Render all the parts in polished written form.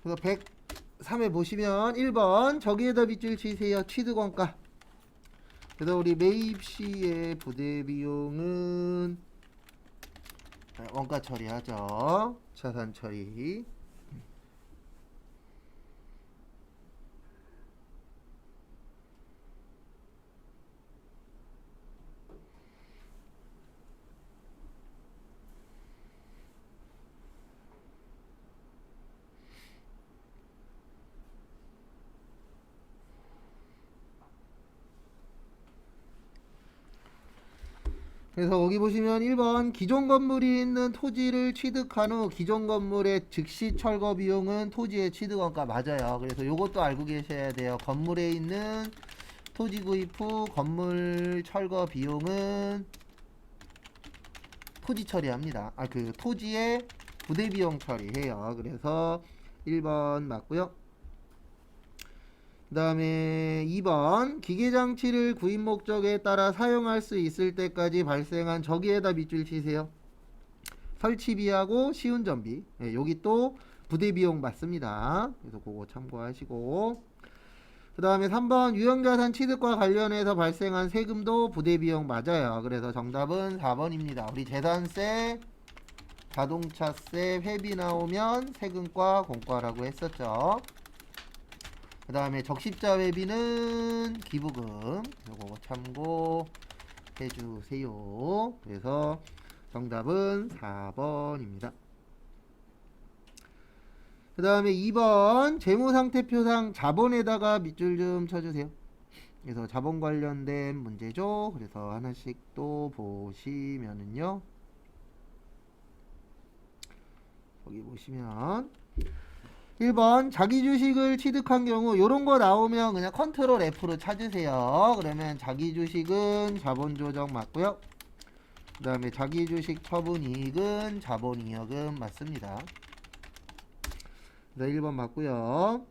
그래서 103에 보시면 1번 저기에다 밑줄 치세요. 취득원가. 그래서 우리 매입시의 부대 비용은 원가 처리하죠. 차산 처리. 그래서 여기 보시면 1번 기존 건물이 있는 토지를 취득한 후 기존 건물의 즉시 철거 비용은 토지의 취득원가 맞아요. 그래서 요것도 알고 계셔야 돼요. 건물에 있는 토지 구입 후 건물 철거 비용은 토지 처리합니다. 그 토지의 부대 비용 처리해요. 그래서 1번 맞고요. 그 다음에 2번 기계장치를 구입 목적에 따라 사용할 수 있을 때까지 발생한 저기에다 밑줄 치세요. 설치비하고 시운전비. 네, 여기 또 부대비용 맞습니다. 그래서 그거 참고하시고, 그 다음에 3번 유형자산 취득과 관련해서 발생한 세금도 부대비용 맞아요. 그래서 정답은 4번입니다. 우리 재산세, 자동차세, 회비 나오면 세금과 공과라고 했었죠. 그 다음에 적십자 회비는 기부금. 요거 참고해 주세요. 그래서 정답은 4번입니다. 그 다음에 2번 재무상태표상 자본에다가 밑줄 좀 쳐주세요. 그래서 자본 관련된 문제죠. 그래서 하나씩 또 보시면은요, 여기 보시면 1번 자기 주식을 취득한 경우 요런 거 나오면 그냥 컨트롤 F로 찾으세요. 그러면 자기 주식은 자본 조정 맞고요. 그 다음에 자기 주식 처분 이익은 자본 이익은 맞습니다. 그래서 1번 맞고요.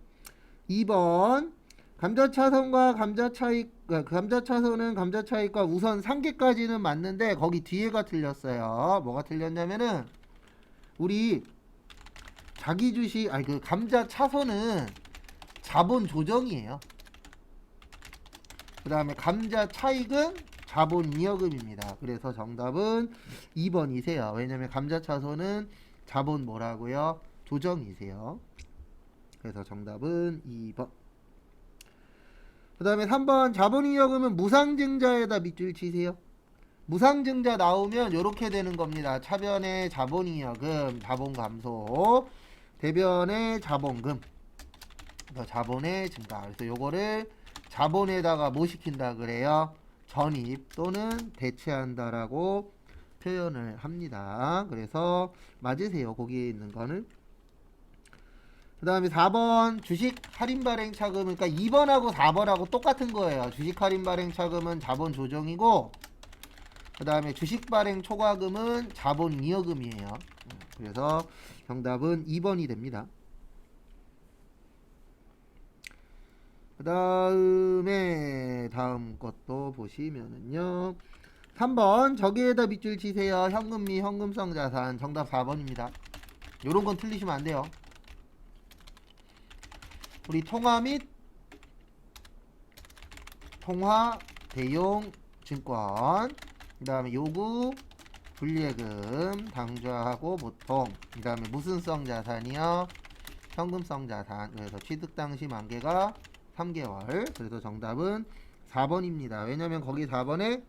2번 감자차선과 감자차선은 감자차익과 우선 3개까지는 맞는데 거기 뒤에가 틀렸어요. 뭐가 틀렸냐면은 우리 자기 주식 그 감자 차선은 자본 조정이에요. 그 다음에 감자 차익은 자본 이여금입니다. 그래서 정답은 2번이세요. 왜냐면 감자 차선은 자본 뭐라고요? 조정이세요. 그래서 정답은 2번. 그 다음에 3번 자본 이여금은 무상증자에다 밑줄 치세요. 무상증자 나오면 이렇게 되는 겁니다. 차변의 자본 이여금, 자본 감소, 대변의 자본금, 자본의 증가. 그래서 요거를 자본에다가 뭐 시킨다 그래요? 전입 또는 대체한다라고 표현을 합니다. 그래서 맞으세요. 거기에 있는 거는. 그 다음에 4번 주식 할인 발행 차금. 그러니까 2번하고 4번하고 똑같은 거예요. 주식 할인 발행 차금은 자본 조정이고, 그 다음에 주식 발행 초과금은 자본 이여금이에요. 그래서 정답은 2번이 됩니다. 그 다음에 다음 것도 보시면은요, 3번 저기에다 밑줄 치세요. 현금 미 현금성 자산. 정답 4번입니다. 요런 건 틀리시면 안 돼요. 우리 통화 및 통화 대용 증권, 그 다음에 요구 불예금, 당좌하고 보통, 그 다음에 무슨성 자산이요? 현금성 자산. 그래서 취득 당시 만기가 3개월. 그래서 정답은 4번입니다. 왜냐면 거기 4번에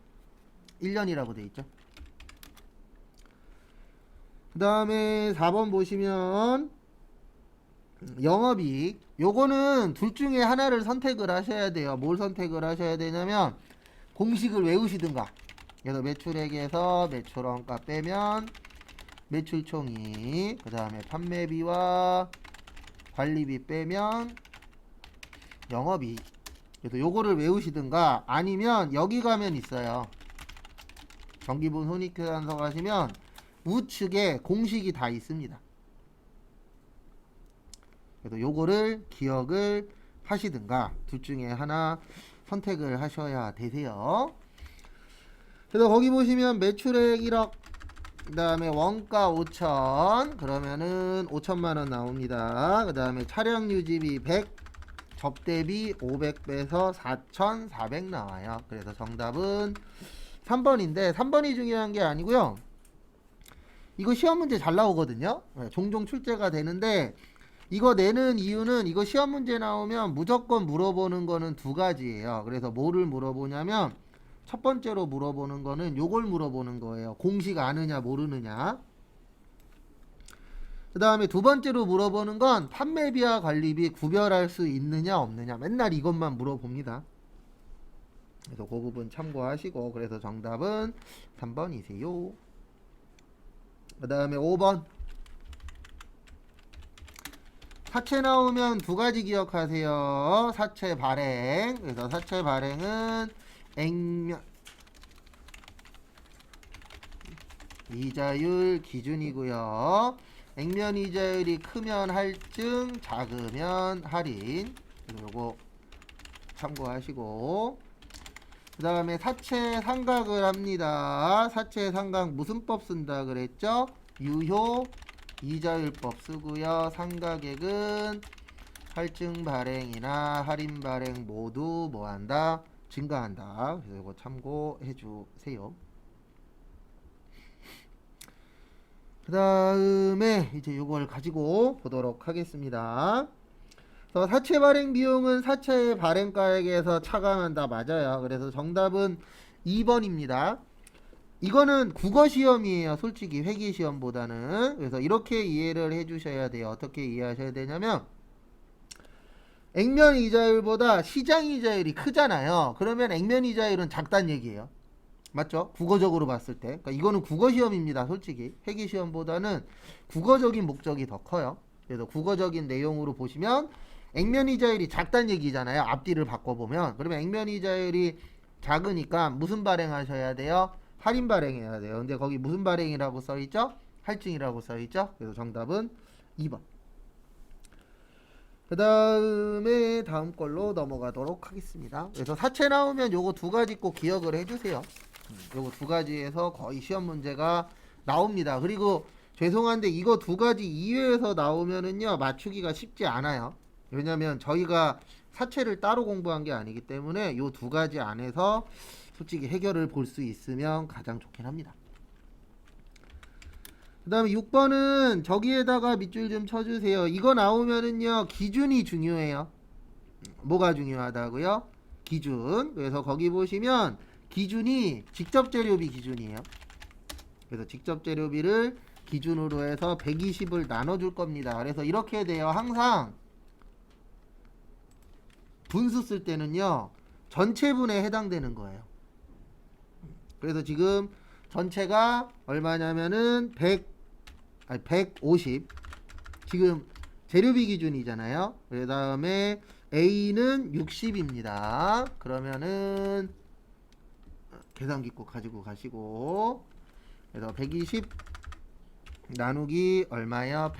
1년이라고 돼 있죠. 그 다음에 4번 보시면 영업이익. 요거는 둘 중에 하나를 선택을 하셔야 돼요. 뭘 선택을 하셔야 되냐면 공식을 외우시든가. 그래서 매출액에서 매출원가 빼면 매출총이익, 그 다음에 판매비와 관리비 빼면 영업이익. 그래서 요거를 외우시든가, 아니면 여기 가면 있어요. 정기분 손익계산서 가시면 우측에 공식이 다 있습니다. 그래서 요거를 기억을 하시든가 둘 중에 하나 선택을 하셔야 되세요. 그래서 거기 보시면 매출액 1억, 그 다음에 원가 5천 그러면은 5천만원 나옵니다. 그 다음에 차량 유지비 100 접대비 500 빼서 4,400 나와요. 그래서 정답은 3번인데 3번이 중요한 게 아니고요. 이거 시험 문제 잘 나오거든요. 종종 출제가 되는데 이거 내는 이유는 이거 시험 문제 나오면 무조건 물어보는 거는 두 가지예요. 그래서 뭐를 물어보냐면 첫 번째로 물어보는 거는 요걸 물어보는 거예요. 공식 아느냐 모르느냐. 그 다음에 두 번째로 물어보는 건 판매비와 관리비 구별할 수 있느냐 없느냐. 맨날 이것만 물어봅니다. 그래서 그 부분 참고하시고 그래서 정답은 3번이세요. 그 다음에 5번 사채 나오면 두 가지 기억하세요. 사채 발행. 그래서 사채 발행은 액면 이자율 기준이고요. 액면 이자율이 크면 할증, 작으면 할인. 요거 참고하시고 그 다음에 사채 상각을 합니다. 사채 상각 무슨 법 쓴다 그랬죠? 유효 이자율법 쓰고요. 상가액은 할증 발행이나 할인 발행 모두 뭐한다? 증가한다. 그래서 이거 참고해 주세요. 그 다음에 이제 이걸 가지고 보도록 하겠습니다. 그래서 사채 발행 비용은 사채 발행가액에서 차감한다. 맞아요. 그래서 정답은 2번입니다. 이거는 국어 시험이에요. 솔직히 회계 시험보다는. 그래서 이렇게 이해를 해 주셔야 돼요. 어떻게 이해하셔야 되냐면 액면 이자율보다 시장 이자율이 크잖아요. 그러면 액면 이자율은 작다는 얘기예요. 맞죠? 국어적으로 봤을 때. 그러니까 이거는 국어 시험입니다. 솔직히 회계 시험보다는 국어적인 목적이 더 커요. 그래서 국어적인 내용으로 보시면 액면 이자율이 작다는 얘기잖아요. 앞뒤를 바꿔보면. 그러면 액면 이자율이 작으니까 무슨 발행하셔야 돼요? 할인 발행해야 돼요. 근데 거기 무슨 발행이라고 써있죠? 할증이라고 써있죠? 그래서 정답은 2번. 그 다음에 다음 걸로 넘어가도록 하겠습니다. 그래서 사채 나오면 요거 두 가지 꼭 기억을 해주세요. 요거 두 가지에서 거의 시험 문제가 나옵니다. 그리고 죄송한데 이거 두 가지 이외에서 나오면은요 맞추기가 쉽지 않아요. 왜냐면 저희가 사채를 따로 공부한 게 아니기 때문에 요 두 가지 안에서 솔직히 해결을 볼 수 있으면 가장 좋긴 합니다. 그 다음에 6번은 저기에다가 밑줄 좀 쳐주세요. 이거 나오면은요 기준이 중요해요. 뭐가 중요하다고요? 기준. 그래서 거기 보시면 기준이 직접 재료비 기준이에요. 그래서 직접 재료비를 기준으로 해서 120을 나눠줄 겁니다. 그래서 이렇게 돼요. 항상 분수 쓸 때는요 전체분에 해당되는 거예요. 그래서 지금 전체가 얼마냐면은 150 지금 재료비 기준이잖아요. 그 다음에 A는 60입니다. 그러면은 계산기 꼭 가지고 가시고 그래서 120 나누기 얼마요?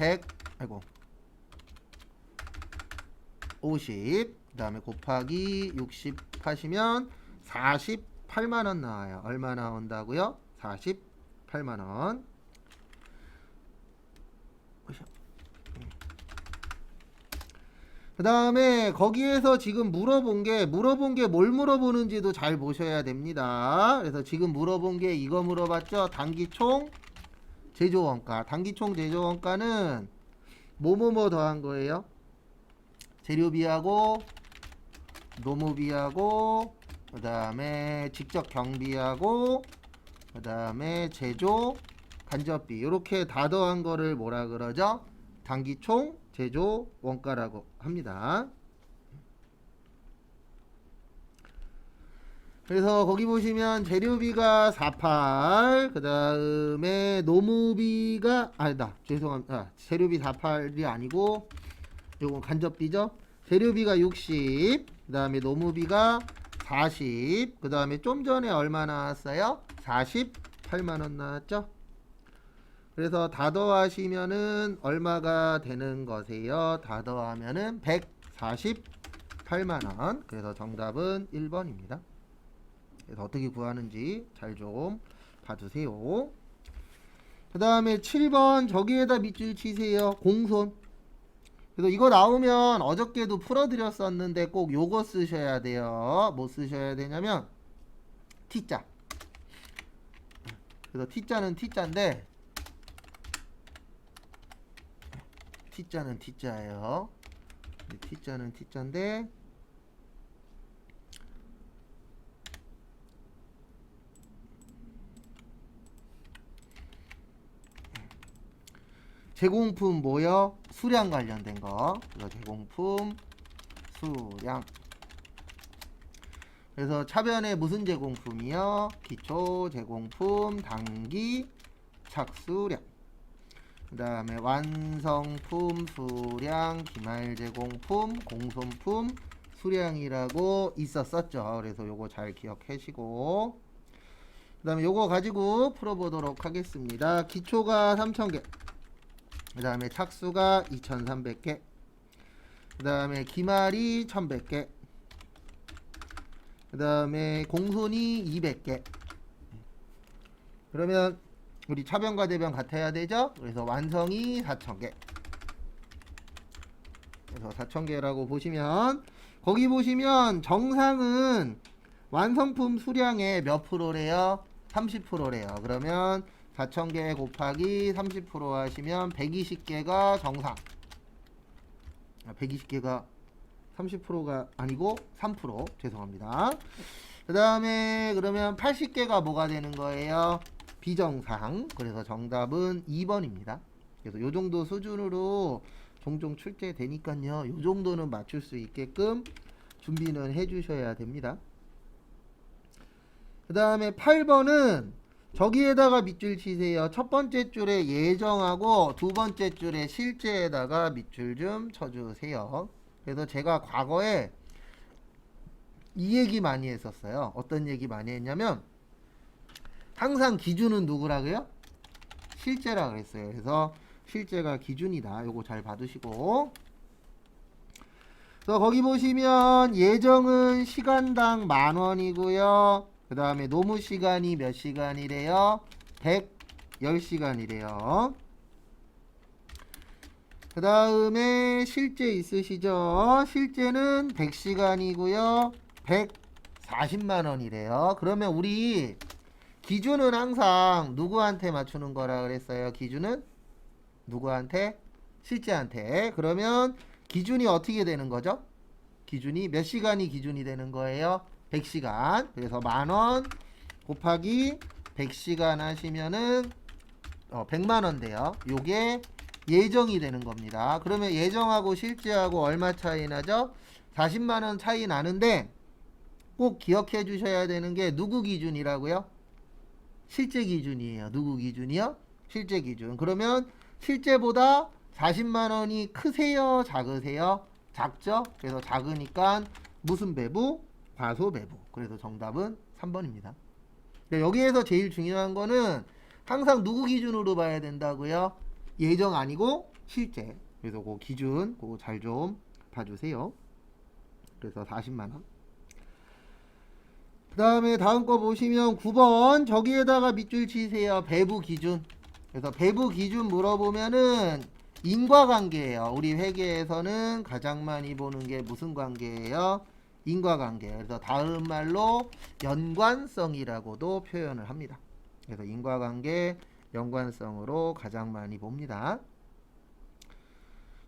50 그 다음에 곱하기 60 하시면 48만원 나와요. 얼마 나온다고요? 48만원. 그 다음에 거기에서 지금 물어본 게 뭘 물어보는지도 잘 보셔야 됩니다. 그래서 지금 물어본 게 이거 물어봤죠? 단기총 제조원가. 단기총 제조원가는 뭐뭐뭐 더한 거예요? 재료비하고 노무비하고 그 다음에 직접 경비하고 그 다음에 제조 간접비 이렇게 다 더한 거를 뭐라 그러죠? 단기총 제조 원가라고 합니다. 그래서 거기 보시면 재료비가 48, 그 다음에 노무비가 아니다 죄송합니다. 재료비 48이 아니고 요건 간접비죠. 재료비가 60, 그 다음에 노무비가 40, 그 다음에 좀 전에 얼마 나왔어요? 48만원 나왔죠. 그래서 다 더하시면은 얼마가 되는 거세요? 다 더하면은 148만원. 그래서 정답은 1번입니다. 그래서 어떻게 구하는지 잘 좀 봐주세요. 그 다음에 7번 저기에다 밑줄 치세요. 공손. 그래서 이거 나오면 어저께도 풀어드렸었는데 꼭 요거 쓰셔야 돼요. 뭐 쓰셔야 되냐면 T자. 그래서 T자는 T자인데 T자는 T자예요. T자는 T자인데 제공품 뭐요? 수량 관련된 거. 그래서 제공품 수량. 그래서 차변에 무슨 제공품이요? 기초 제공품 단기 착수량. 그 다음에 완성품 수량 기말 제공품 공손품 수량이라고 있었었죠. 그래서 요거 잘 기억하시고 그 다음에 요거 가지고 풀어보도록 하겠습니다. 기초가 3000개, 그 다음에 착수가 2300개, 그 다음에 기말이 1100개, 그 다음에 공손이 200개. 그러면 우리 차변과 대변 같아야 되죠. 그래서 완성이 4000개. 그래서 4000개라고 보시면 거기 보시면 정상은 완성품 수량의 몇 프로래요? 30%래요. 그러면 4000개 곱하기 30% 하시면 120개가 정상. 120개가 30%가 아니고 3%. 죄송합니다. 그 다음에 그러면 80개가 뭐가 되는 거예요? 비정상. 그래서 정답은 2번입니다. 그래서 요 정도 수준으로 종종 출제되니까요. 요 정도는 맞출 수 있게끔 준비는 해 주셔야 됩니다. 그 다음에 8번은 저기에다가 밑줄 치세요. 첫 번째 줄에 예정하고 두 번째 줄에 실제에다가 밑줄 좀 쳐주세요. 그래서 제가 과거에 이 얘기 많이 했었어요. 어떤 얘기 많이 했냐면 항상 기준은 누구라고요? 실제라 그랬어요. 그래서 실제가 기준이다. 요거 잘 받으시고 그래서 거기 보시면 예정은 시간당 10,000원이고요. 그 다음에 노무 시간이 몇 시간이래요? 110시간이래요. 그 다음에 실제 있으시죠? 실제는 100시간이고요. 140만원이래요. 그러면 우리 기준은 항상 누구한테 맞추는 거라 그랬어요? 기준은 누구한테? 실제한테. 그러면 기준이 어떻게 되는 거죠? 기준이 몇 시간이 기준이 되는 거예요? 100시간. 그래서 10,000원 곱하기 100시간 하시면은 100만원 돼요. 요게 예정이 되는 겁니다. 그러면 예정하고 실제하고 얼마 차이 나죠? 40만원 차이 나는데 꼭 기억해 주셔야 되는 게 누구 기준이라고요? 실제 기준이에요. 누구 기준이요? 실제 기준. 그러면 실제보다 40만원이 크세요? 작으세요? 작죠? 그래서 작으니까 무슨 배부? 과소 배부. 그래서 정답은 3번입니다. 여기에서 제일 중요한 거는 항상 누구 기준으로 봐야 된다고요? 예정 아니고 실제. 그래서 그 기준 그거 잘 좀 봐주세요. 그래서 40만원. 그 다음에 다음 거 보시면 9번 저기에다가 밑줄 치세요. 배부 기준. 그래서 배부 기준 물어보면은 인과관계예요. 우리 회계에서는 가장 많이 보는 게 무슨 관계예요? 인과관계. 그래서 다음 말로 연관성이라고도 표현을 합니다. 그래서 인과관계, 연관성으로 가장 많이 봅니다.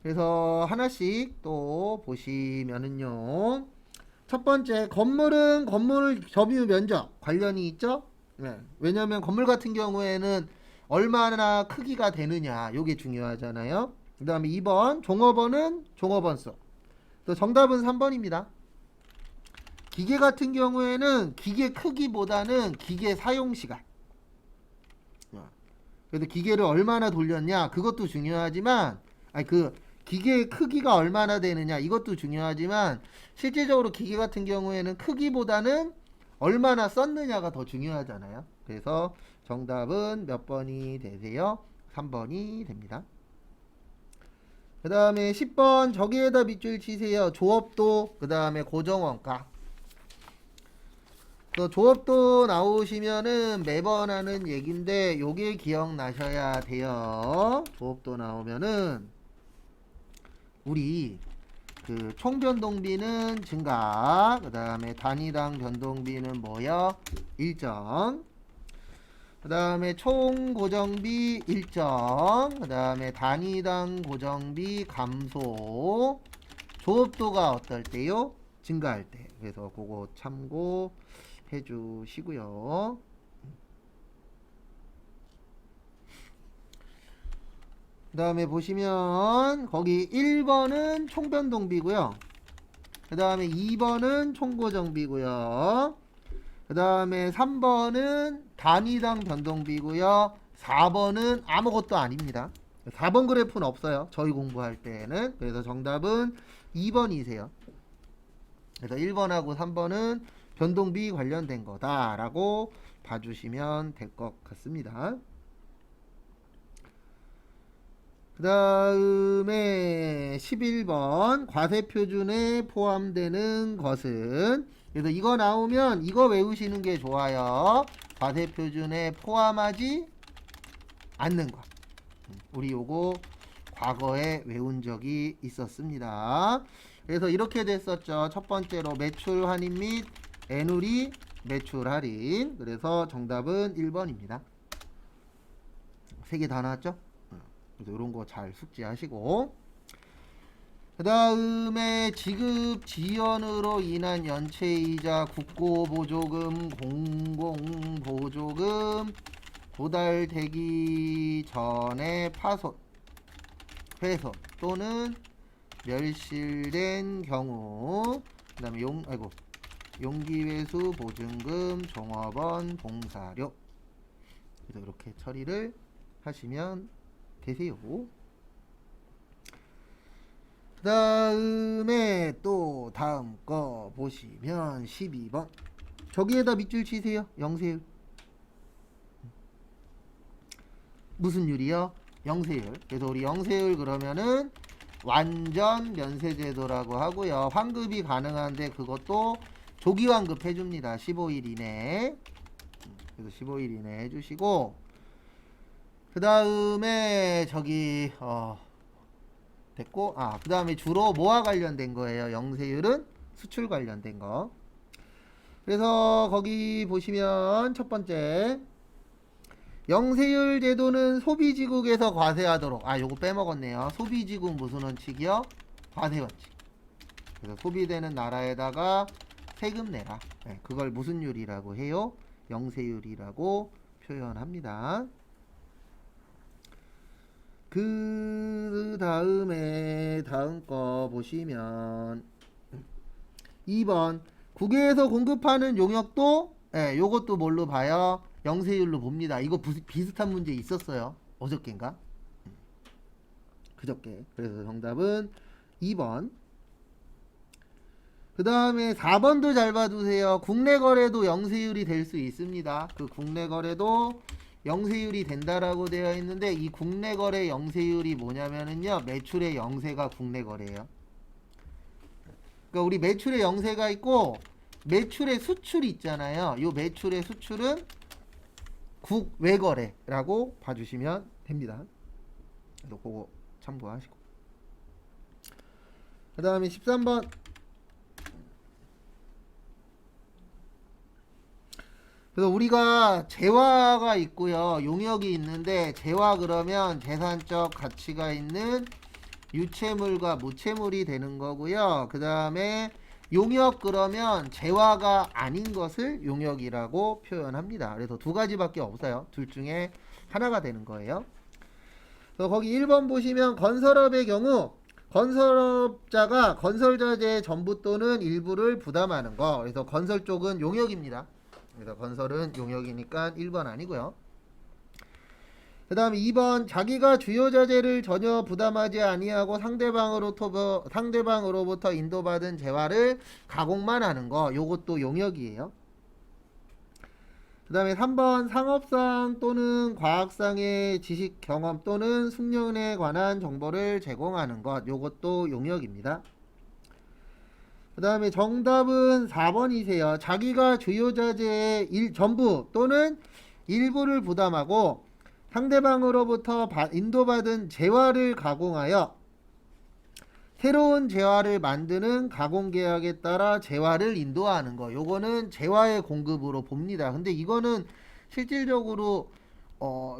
그래서 하나씩 또 보시면은요. 첫 번째, 건물은 건물 점유 면적 관련이 있죠? 네. 왜냐하면 건물 같은 경우에는 얼마나 크기가 되느냐, 요게 중요하잖아요. 그 다음에 2번, 종업원은 종업원 수. 또 정답은 3번입니다. 기계 같은 경우에는 기계 크기보다는 기계 사용 시간. 그래서 기계를 얼마나 돌렸냐, 그것도 중요하지만, 기계의 크기가 얼마나 되느냐, 이것도 중요하지만, 실제적으로 기계 같은 경우에는 크기보다는 얼마나 썼느냐가 더 중요하잖아요. 그래서 정답은 몇 번이 되세요? 3번이 됩니다. 그 다음에 10번 저기에다 밑줄 치세요. 조업도, 그 다음에 고정원가. 또 조업도 나오시면은 매번 하는 얘긴데 요게 기억나셔야 돼요. 조업도 나오면은 우리 그 총변동비는 증가, 그 다음에 단위당 변동비는 뭐요? 일정, 그 다음에 총고정비 일정, 그 다음에 단위당 고정비 감소, 조업도가 어떨 때요? 증가할 때. 그래서 그거 참고해 주시고요. 그 다음에 보시면 거기 1번은 총변동비고요. 그 다음에 2번은 총고정비고요. 그 다음에 3번은 단위당 변동비고요. 4번은 아무것도 아닙니다. 4번 그래프는 없어요. 저희 공부할 때는. 그래서 정답은 2번이세요. 그래서 1번하고 3번은 변동비 관련된 거다라고 봐주시면 될 것 같습니다. 그 다음에 11번 과세표준에 포함되는 것은, 그래서 이거 나오면 이거 외우시는 게 좋아요. 과세표준에 포함하지 않는 것. 우리 요거 과거에 외운 적이 있었습니다. 그래서 이렇게 됐었죠. 첫 번째로 매출 할인 및 애누리 매출 할인. 그래서 정답은 1번입니다. 세 개 다 나왔죠? 그래서 이런 거 잘 숙지하시고, 그 다음에 지급 지연으로 인한 연체이자 국고보조금, 공공보조금 도달되기 전에 파손, 훼손 또는 멸실된 경우, 그 다음에 용기회수 보증금, 종업원 봉사료. 그래서 이렇게 처리를 하시면 되세요. 그 다음에 또 다음 거 보시면 12번 저기에다 밑줄 치세요. 영세율. 무슨 율이요? 영세율. 그래서 우리 영세율 그러면은 완전 면세제도라고 하고요. 환급이 가능한데 그것도 조기 환급 해줍니다. 15일 이내. 그래서 15일 이내 해주시고, 그 다음에 저기 됐고, 그 다음에 주로 뭐와 관련된 거예요? 영세율은 수출 관련된 거. 그래서 거기 보시면 첫 번째 영세율 제도는 소비지국에서 과세하도록, 요거 빼먹었네요. 소비지국 무슨 원칙이요? 과세 원칙. 그래서 소비되는 나라에다가 세금 내라. 네, 그걸 무슨 율이라고 해요? 영세율이라고 표현합니다. 그 다음에 다음 거 보시면 2번 국외에서 공급하는 용역도 요것도 뭘로 봐요? 영세율로 봅니다. 이거 비슷한 문제 있었어요. 어저께인가? 그저께. 그래서 정답은 2번. 그 다음에 4번도 잘 봐두세요. 국내 거래도 영세율이 될 수 있습니다. 그 국내 거래도 영세율이 된다라고 되어 있는데, 이 국내 거래 영세율이 뭐냐면은요, 매출의 영세가 국내 거래예요. 그러니까 우리 매출의 영세가 있고 매출의 수출이 있잖아요. 이 매출의 수출은 국외 거래라고 봐주시면 됩니다. 그래서 그거 참고하시고, 그 다음에 13번 그래서 우리가 재화가 있고요, 용역이 있는데, 재화 그러면 재산적 가치가 있는 유채물과 무채물이 되는 거고요. 그 다음에 용역 그러면 재화가 아닌 것을 용역이라고 표현합니다. 그래서 두 가지밖에 없어요. 둘 중에 하나가 되는 거예요. 그래서 거기 1번 보시면 건설업의 경우 건설업자가 건설자재의 전부 또는 일부를 부담하는 거. 그래서 건설 쪽은 용역입니다. 그래서 건설은 용역이니까 1번 아니고요. 그 다음에 2번 자기가 주요 자재를 전혀 부담하지 아니하고 상대방으로부터 인도받은 재화를 가공만 하는 거. 요것도 용역이에요. 그 다음에 3번 상업상 또는 과학상의 지식 경험 또는 숙련에 관한 정보를 제공하는 것. 요것도 용역입니다. 그 다음에 정답은 4번이세요. 자기가 주요 자재의 전부 또는 일부를 부담하고 상대방으로부터 인도받은 재화를 가공하여 새로운 재화를 만드는 가공계약에 따라 재화를 인도하는 거. 요거는 재화의 공급으로 봅니다. 근데 이거는 실질적으로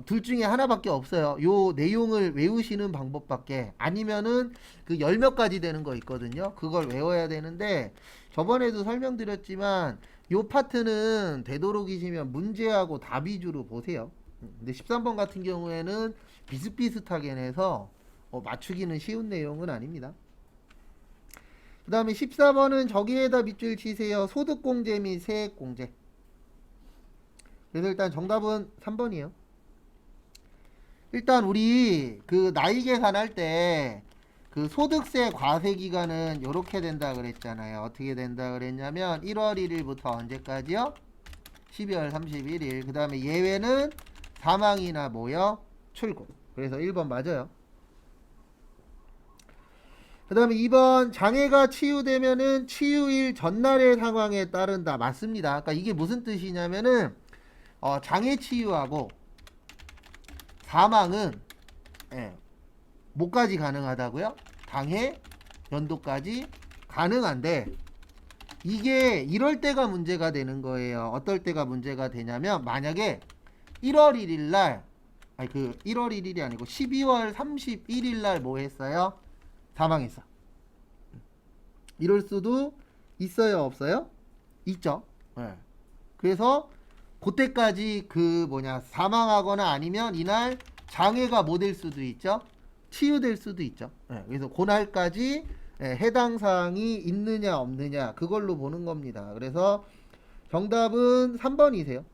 둘 중에 하나밖에 없어요. 요 내용을 외우시는 방법밖에. 아니면은 그 열 몇 가지 되는 거 있거든요. 그걸 외워야 되는데 저번에도 설명드렸지만 요 파트는 되도록이시면 문제하고 답 위주로 보세요. 근데 13번 같은 경우에는 비슷비슷하게 해서 맞추기는 쉬운 내용은 아닙니다. 그 다음에 14번은 저기에다 밑줄 치세요. 소득공제 및 세액공제. 그래서 일단 정답은 3번이에요. 일단 우리 그 나이 계산할 때 그 소득세 과세 기간은 요렇게 된다 그랬잖아요. 어떻게 된다 그랬냐면 1월 1일부터 언제까지요? 12월 31일. 그 다음에 예외는 사망이나 뭐요? 출고. 그래서 1번 맞아요. 그 다음에 2번 장애가 치유되면은 치유일 전날의 상황에 따른다. 맞습니다. 그러니까 이게 무슨 뜻이냐면은 장애 치유하고 사망은 뭐까지 가능하다고요? 당해 연도까지 가능한데 이게 이럴 때가 문제가 되는 거예요. 어떨 때가 문제가 되냐면 만약에 1월 1일 날 아니 그 1월 1일이 아니고 12월 31일 날 뭐 했어요? 사망했어. 이럴 수도 있어요, 없어요? 있죠. 네. 그래서 그때까지 그 사망하거나 아니면 이날 장애가 뭐 될 수도 있죠. 치유될 수도 있죠. 네. 그래서 그날까지 해당 사항이 있느냐 없느냐 그걸로 보는 겁니다. 그래서 정답은 3번이세요.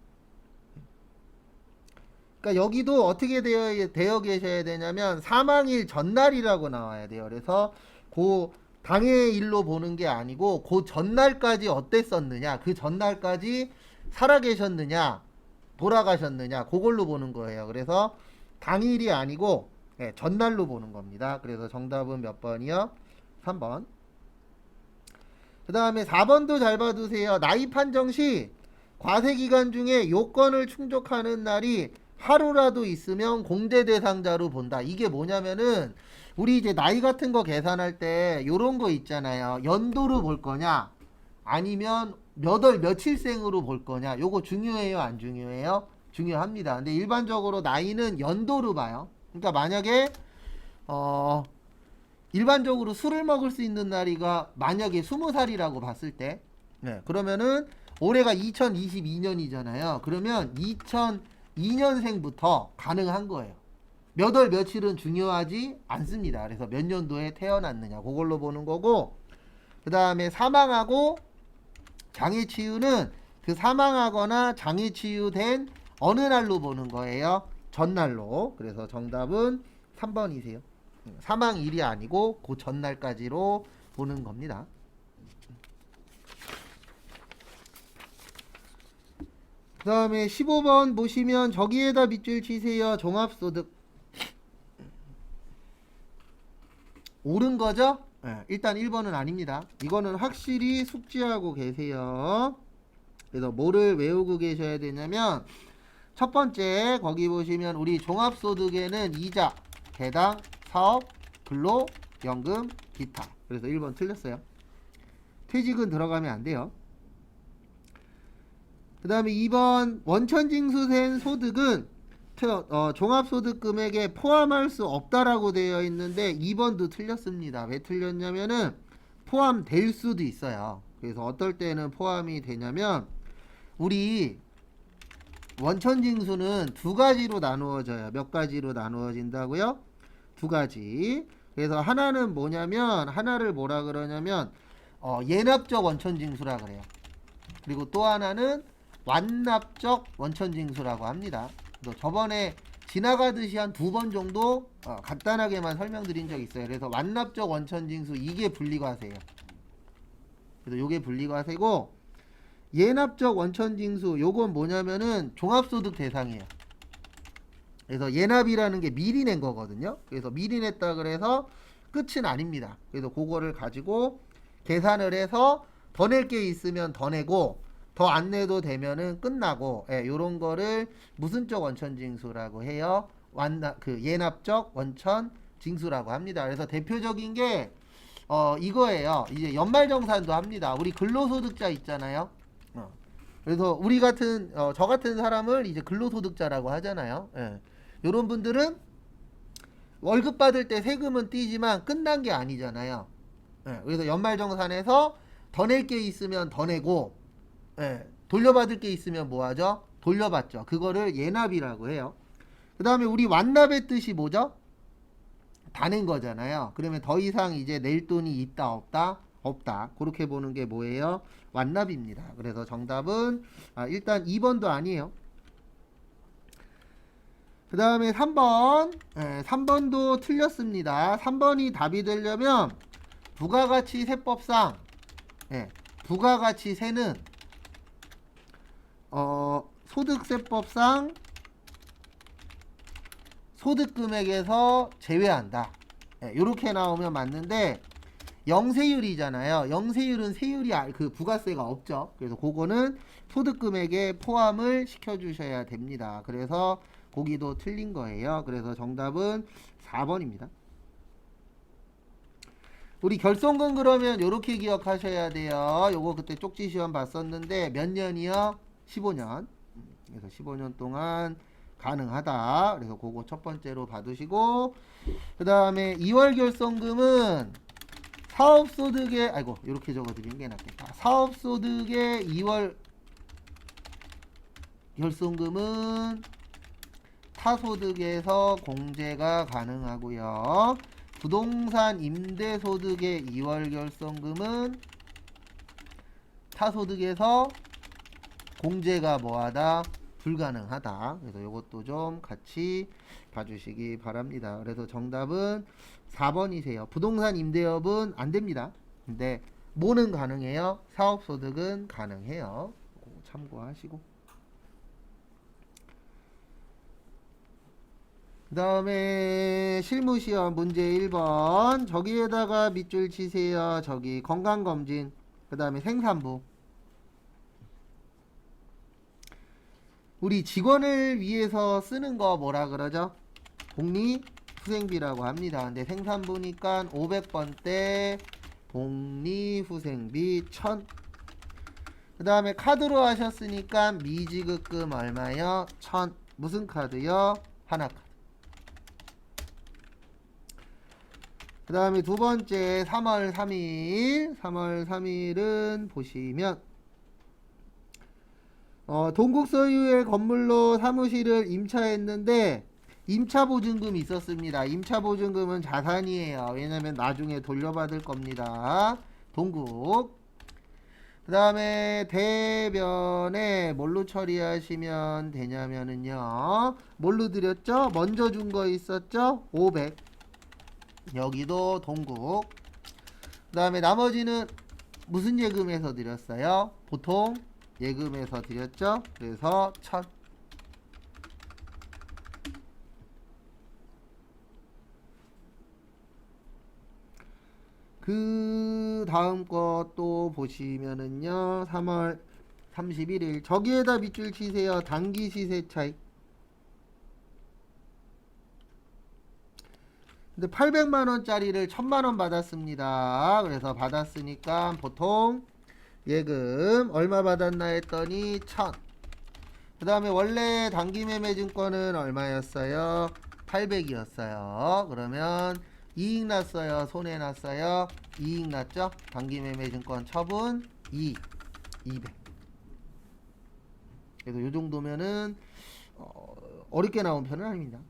그러니까 여기도 어떻게 되어 계셔야 되냐면 사망일 전날이라고 나와야 돼요. 그래서 그 당의 일로 보는 게 아니고 그 전날까지 어땠었느냐, 그 전날까지 살아계셨느냐, 돌아가셨느냐 그걸로 보는 거예요. 그래서 당일이 아니고 전날로 보는 겁니다. 그래서 정답은 몇 번이요? 3번. 그 다음에 4번도 잘 봐두세요. 나이 판정 시 과세 기간 중에 요건을 충족하는 날이 하루라도 있으면 공제 대상자로 본다. 이게 뭐냐면은 우리 이제 나이 같은 거 계산할 때 요런 거 있잖아요. 연도로 볼 거냐 아니면 몇 월 며칠생으로 볼 거냐. 요거 중요해요, 안 중요해요? 중요합니다. 근데 일반적으로 나이는 연도로 봐요. 그러니까 만약에 일반적으로 술을 먹을 수 있는 나이가 만약에 20살이라고 봤을 때 그러면은 올해가 2022년이잖아요. 그러면 2002년생부터 가능한 거예요. 몇 월 며칠은 중요하지 않습니다. 그래서 몇 년도에 태어났느냐 그걸로 보는 거고, 그 다음에 사망하고 장애 치유는 그 사망하거나 장애 치유된 어느 날로 보는 거예요? 전날로. 그래서 정답은 3번이세요. 사망일이 아니고 그 전날까지로 보는 겁니다. 그 다음에 15번 보시면 저기에다 밑줄 치세요. 종합소득. 옳은 거죠? 일단 1번은 아닙니다. 이거는 확실히 숙지하고 계세요. 그래서 뭐를 외우고 계셔야 되냐면 첫 번째 거기 보시면 우리 종합소득에는 이자, 배당, 사업, 근로, 연금, 기타. 그래서 1번 틀렸어요. 퇴직은 들어가면 안 돼요. 그 다음에 2번 원천징수된 소득은 종합소득 금액에 포함할 수 없다라고 되어 있는데 2번도 틀렸습니다. 왜 틀렸냐면은 포함될 수도 있어요. 그래서 어떨 때는 포함이 되냐면 우리 원천징수는 두 가지로 나누어져요. 몇 가지로 나누어진다고요? 두 가지. 그래서 하나는 뭐냐면 하나를 뭐라 그러냐면 예납적 원천징수라 그래요. 그리고 또 하나는 완납적 원천징수라고 합니다. 저번에 지나가듯이 한 2번 정도 간단하게만 설명드린 적 있어요. 그래서 완납적 원천징수 이게 분리과세예요. 그래서 요게 분리과세고, 예납적 원천징수 요건 뭐냐면은 종합소득 대상이에요. 그래서 예납이라는 게 미리 낸 거거든요. 그래서 미리 냈다 그래서 끝은 아닙니다. 그래서 그거를 가지고 계산을 해서 더 낼 게 있으면 더 내고 더 안 내도 되면은 끝나고, 예, 요런 거를 무슨적 원천 징수라고 해요. 예납적 원천 징수라고 합니다. 그래서 대표적인 게 이거예요. 이제 연말정산도 합니다. 우리 근로소득자 있잖아요. 그래서 우리 같은 저 같은 사람을 이제 근로소득자라고 하잖아요. 예. 요런 분들은 월급 받을 때 세금은 떼지만 끝난 게 아니잖아요. 예. 그래서 연말정산에서 더 낼 게 있으면 더 내고, 예, 돌려받을 게 있으면 뭐 하죠? 돌려받죠. 그거를 예납이라고 해요. 그 다음에 우리 완납의 뜻이 뭐죠? 다 낸 거잖아요. 그러면 더 이상 이제 낼 돈이 있다 없다? 없다. 그렇게 보는 게 뭐예요? 완납입니다. 그래서 정답은 일단 2번도 아니에요. 그 다음에 3번. 3번도 틀렸습니다. 3번이 답이 되려면 부가가치 세법상, 부가가치세는 소득세법상 소득금액에서 제외한다. 이렇게 나오면 맞는데 영세율이잖아요. 영세율은 세율이 그 부가세가 없죠. 그래서 그거는 소득금액에 포함을 시켜주셔야 됩니다. 그래서 거기도 틀린 거예요. 그래서 정답은 4번입니다. 우리 결손금 그러면 요렇게 기억하셔야 돼요. 요거 그때 쪽지 시험 봤었는데 몇 년이요? 15년. 그래서 15년 동안 가능하다. 그래서 그거 첫 번째로 받으시고, 그 다음에 2월 결손금은 사업소득의, 아이고 이렇게 적어드리는 게 낫겠다. 사업소득의 2월 결손금은 타소득에서 공제가 가능하고요. 부동산 임대소득의 2월 결손금은 타소득에서 공제가 뭐하다? 불가능하다. 그래서 이것도 좀 같이 봐주시기 바랍니다. 그래서 정답은 4번이세요. 부동산 임대업은 안 됩니다. 근데 뭐는 가능해요? 사업소득은 가능해요. 참고하시고. 그 다음에 실무시험 문제 1번. 저기에다가 밑줄 치세요. 저기 건강검진. 그 다음에 생산부. 우리 직원을 위해서 쓰는 거 뭐라 그러죠? 복리후생비라고 합니다. 근데 생산부니까 500번대 복리후생비 1000. 그 다음에 카드로 하셨으니까 미지급금 얼마요? 1000. 무슨 카드요? 하나카드. 그 다음에 두 번째 3월 3일. 3월 3일은 보시면 동국 소유의 건물로 사무실을 임차했는데 임차보증금이 있었습니다. 임차보증금은 자산이에요. 왜냐면 나중에 돌려받을 겁니다. 동국. 그 다음에 대변에 뭘로 처리하시면 되냐면은요, 뭘로 드렸죠? 먼저 준 거 있었죠? 500. 여기도 동국. 그 다음에 나머지는 무슨 예금에서 드렸어요? 보통 예금에서 드렸죠. 그래서 1000. 그 다음 것도 보시면은요, 3월 31일 저기에다 밑줄 치세요. 단기 시세 차익. 근데 800만원짜리를 1000만원 받았습니다. 그래서 받았으니까 보통 예금 얼마 받았나 했더니 1000. 그 다음에 원래 단기매매증권은 얼마였어요? 800이었어요. 그러면 이익 났어요? 손해 났어요? 이익 났죠? 단기매매증권 처분 200. 그래서 요 정도면은 어렵게 나온 편은 아닙니다.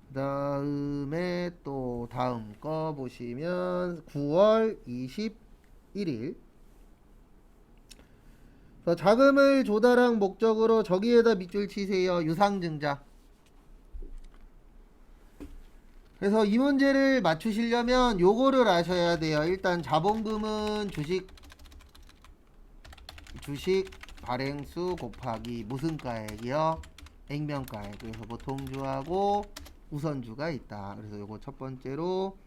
그 다음에 또 다음 거 보시면 9월 21일 자금을 조달한 목적으로 저기에다 밑줄 치세요. 유상증자. 그래서 이 문제를 맞추시려면 요거를 아셔야 돼요. 일단 자본금은 주식 발행수 곱하기 무슨 가액이요? 액면가액. 그래서 보통주하고 우선주가 있다. 그래서 요거 첫 번째로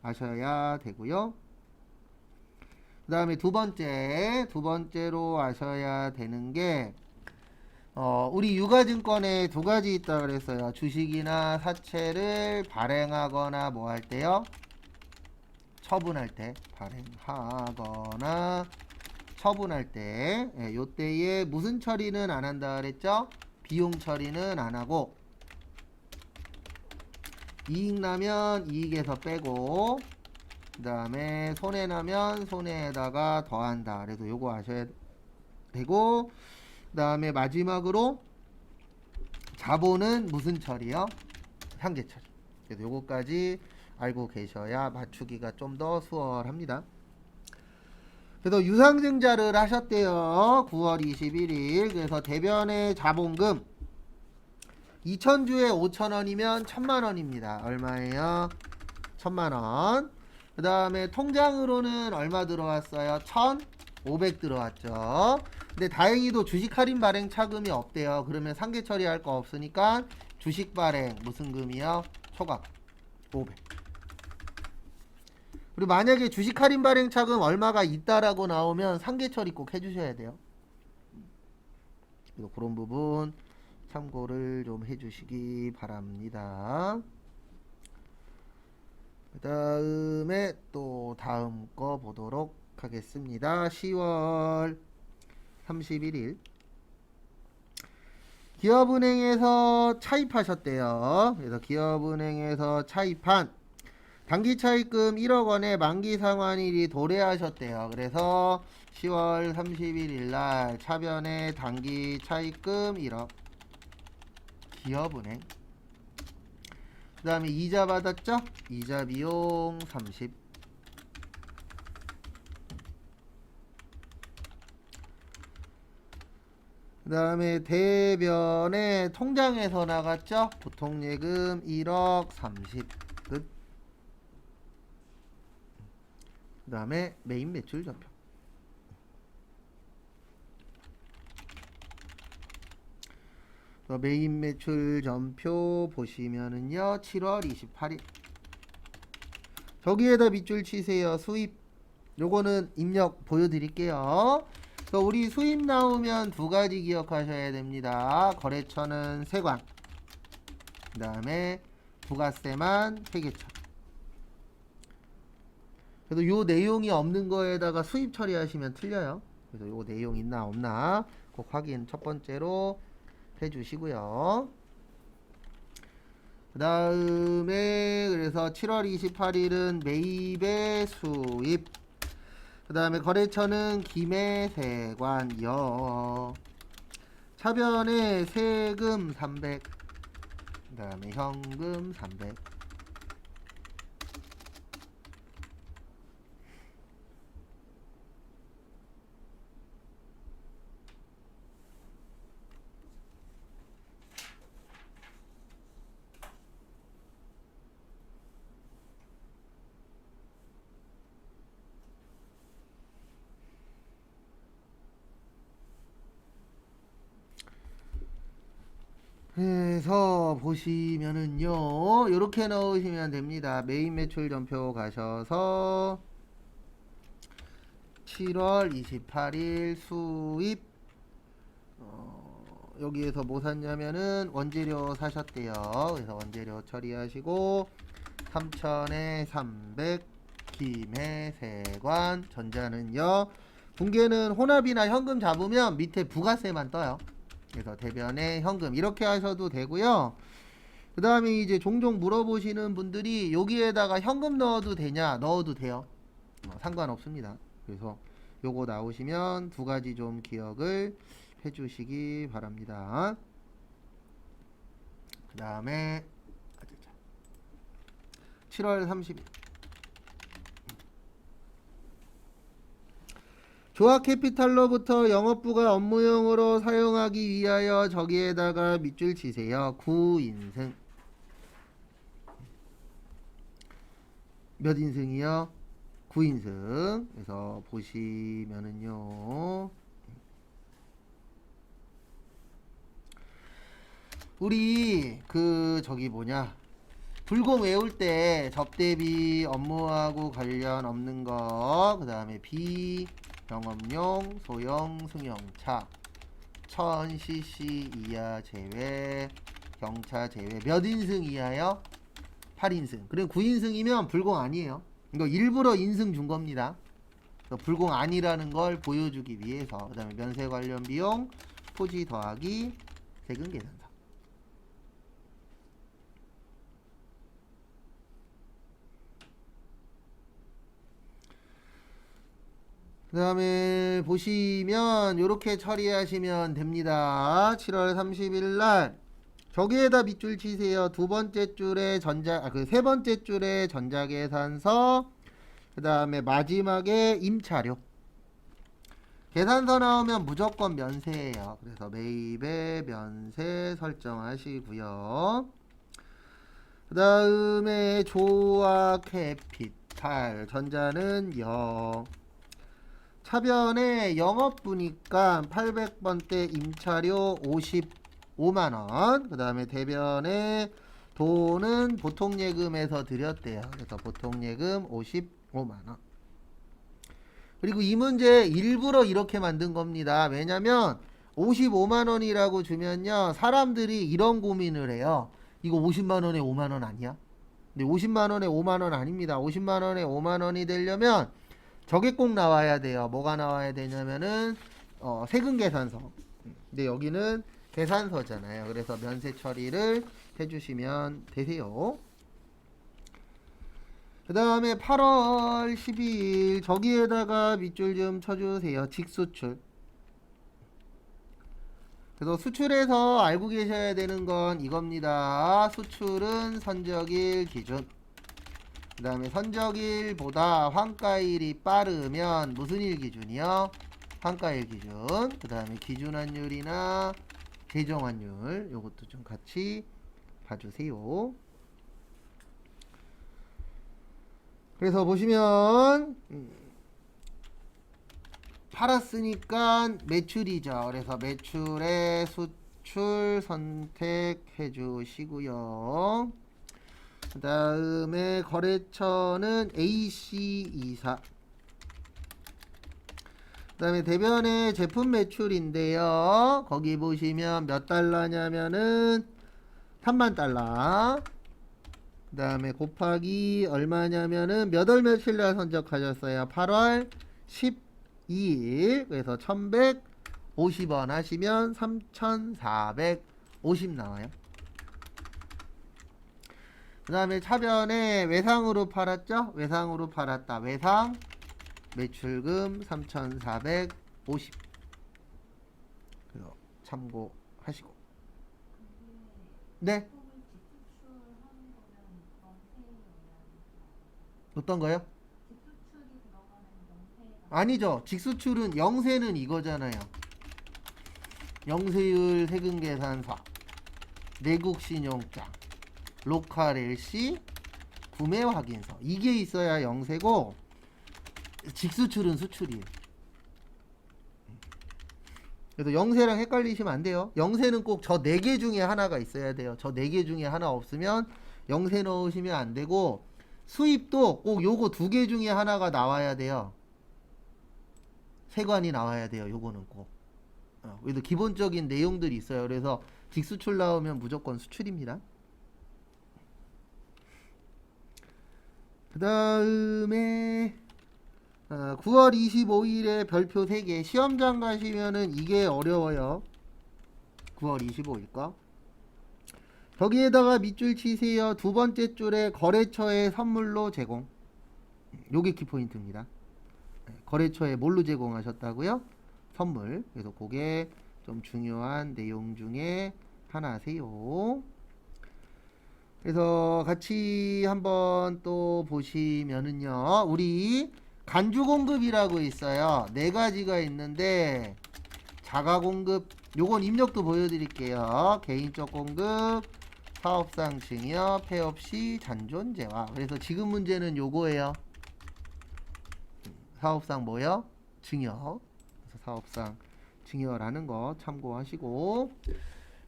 아셔야 되고요. 그 다음에 두 번째로 아셔야 되는 게 우리 유가증권에 두 가지 있다 그랬어요. 주식이나 사채를 발행하거나 뭐 할 때요? 처분할 때, 발행하거나 처분할 때, 요때에 무슨 처리는 안 한다 그랬죠? 비용 처리는 안 하고, 이익 나면 이익에서 빼고, 그 다음에 손해 나면 손해에다가 더한다. 그래서 요거 아셔야 되고, 그 다음에 마지막으로 자본은 무슨 처리요? 향제 처리. 그래서 요거까지 알고 계셔야 맞추기가 좀 더 수월합니다. 그래서 유상증자를 하셨대요. 9월 21일. 그래서 대변의 자본금 2,000주에 5,000원이면 1,000만원입니다. 얼마예요? 1,000만원. 그 다음에 통장으로는 얼마 들어왔어요? 1,500 들어왔죠. 근데 다행히도 주식 할인 발행 차금이 없대요. 그러면 상계 처리할 거 없으니까 주식 발행 무슨 금이요? 초과 500. 그리고 만약에 주식 할인 발행 차금 얼마가 있다라고 나오면 상계 처리 꼭 해주셔야 돼요. 그래서 그런 부분 참고를 좀 해주시기 바랍니다. 그 다음에 또 다음 거 보도록 하겠습니다. 10월 31일 기업은행에서 차입하셨대요. 그래서 기업은행에서 차입한 단기 차입금 1억 원에 만기 상환일이 도래하셨대요. 그래서 10월 31일 날 차변에 단기 차입금 1억 기업은행. 그 다음에 이자 받았죠? 이자 비용 30. 그 다음에 대변에 통장에서 나갔죠? 보통예금 1억 30. 끝. 그 다음에 메인 매출 전표. 메인 매출 전표 보시면은요 7월 28일 저기에다 밑줄 치세요. 수입 요거는 입력 보여드릴게요. 그래서 우리 수입 나오면 두 가지 기억하셔야 됩니다. 거래처는 세관, 그 다음에 부가세만 회계처. 그래도 요 내용이 없는 거에다가 수입 처리하시면 틀려요. 그래서 요 내용 있나 없나 꼭 확인 첫 번째로 해주시고요. 그 다음에 그래서 7월 28일은 매입의 수입. 그 다음에 거래처는 김해세관여. 차변에 세금 300. 그 다음에 현금 300. 그래서 보시면은요 이렇게 넣으시면 됩니다. 메인 매출 전표 가셔서 7월 28일 수입 여기에서 뭐 샀냐면은 원재료 사셨대요. 그래서 원재료 처리하시고 3천에 300 김해세관 전자는요 붕괴는 혼합이나 현금 잡으면 밑에 부가세만 떠요. 그래서 대변에 현금 이렇게 하셔도 되고요. 그 다음에 이제 종종 물어보시는 분들이 여기에다가 현금 넣어도 되냐? 넣어도 돼요. 상관없습니다. 그래서 요거 나오시면 두 가지 좀 기억을 해주시기 바랍니다. 그 다음에 7월 30일 조합캐피탈로부터 영업부가 업무용으로 사용하기 위하여 저기에다가 밑줄 치세요. 9인승. 몇 인승이요? 9인승. 그래서 보시면은요. 우리 저기 뭐냐 불공 외울 때 접대비 업무하고 관련 없는 거, 그 다음에 비영업용 소형 승용차 1000cc 이하 제외, 경차 제외. 몇 인승 이하요? 8인승. 그럼 9인승이면 불공 아니에요. 이거 일부러 인승 준 겁니다. 불공 아니라는 걸 보여주기 위해서. 그 다음에 면세 관련 비용, 토지 더하기 세금 계산서. 그 다음에 보시면 요렇게 처리하시면 됩니다. 7월 30일 날 저기에다 밑줄 치세요. 두 번째 줄에 세 번째 줄에 전자계산서, 그 다음에 마지막에 임차료. 계산서 나오면 무조건 면세예요. 그래서 매입에 면세 설정하시고요. 그 다음에 조화 캐피탈, 전자는 영. 차변에 영업부니까 800번대 임차료 55만원. 그 다음에 대변에 돈은 보통예금에서 드렸대요. 그래서 보통예금 55만원. 그리고 이 문제 일부러 이렇게 만든 겁니다. 왜냐면 55만원이라고 주면요, 사람들이 이런 고민을 해요. 이거 50만원에 5만원 아니야? 근데 50만원에 5만원 아닙니다. 50만원에 5만원이 되려면 저게 꼭 나와야 돼요. 뭐가 나와야 되냐면은 세금 계산서. 근데 여기는 계산서잖아요. 그래서 면세 처리를 해주시면 되세요. 그 다음에 8월 12일 저기에다가 밑줄 좀 쳐주세요. 직수출. 그래서 수출에서 알고 계셔야 되는 건 이겁니다. 수출은 선적일 기준. 그 다음에 선적일보다 환가일이 빠르면 무슨 일 기준이요? 환가일 기준. 그 다음에 기준환율이나 제정환율, 요것도 좀 같이 봐주세요. 그래서 보시면 팔았으니까 매출이죠. 그래서 매출의 수출 선택해 주시고요. 그 다음에 거래처는 AC24. 그 다음에 대변의 제품 매출인데요. 거기 보시면 몇 달러냐면은 3만 달러. 그 다음에 곱하기 얼마냐면은 몇 월 며칠 날 선적하셨어요? 8월 12일. 그래서 1150원 하시면 3450 나와요. 그 다음에 차변에 외상으로 팔았죠? 외상으로 팔았다. 외상 매출금 3450. 그래서 참고하시고. 네? 어떤 거요? 아니죠. 직수출은 영세는 이거잖아요. 영세율 세금계산서, 내국신용장, 로컬 LC, 구매 확인서. 이게 있어야 영세고, 직수출은 수출이에요. 그래서 영세랑 헷갈리시면 안 돼요. 영세는 꼭 저 4개 중에 하나가 있어야 돼요. 저 4개 중에 하나 없으면 영세 넣으시면 안 되고, 수입도 꼭 요거 2개 중에 하나가 나와야 돼요. 세관이 나와야 돼요. 요거는 꼭. 그래도 기본적인 내용들이 있어요. 그래서 직수출 나오면 무조건 수출입니다. 그 다음에 9월 25일에 별표 3개. 시험장 가시면은 이게 어려워요. 9월 25일 거. 거기에다가 밑줄 치세요. 두 번째 줄에 거래처에 선물로 제공. 요게 키포인트입니다. 거래처에 뭘로 제공하셨다고요? 선물. 그래서 그게 좀 중요한 내용 중에 하나세요. 그래서 같이 한번 또 보시면은요, 우리 간주공급이라고 있어요. 4가지가 있는데, 자가공급, 요건 입력도 보여드릴게요. 개인적 공급, 사업상 증여, 폐업시 잔존재화. 그래서 지금 문제는 요거예요. 사업상 뭐요? 증여. 그래서 사업상 증여라는 거 참고하시고,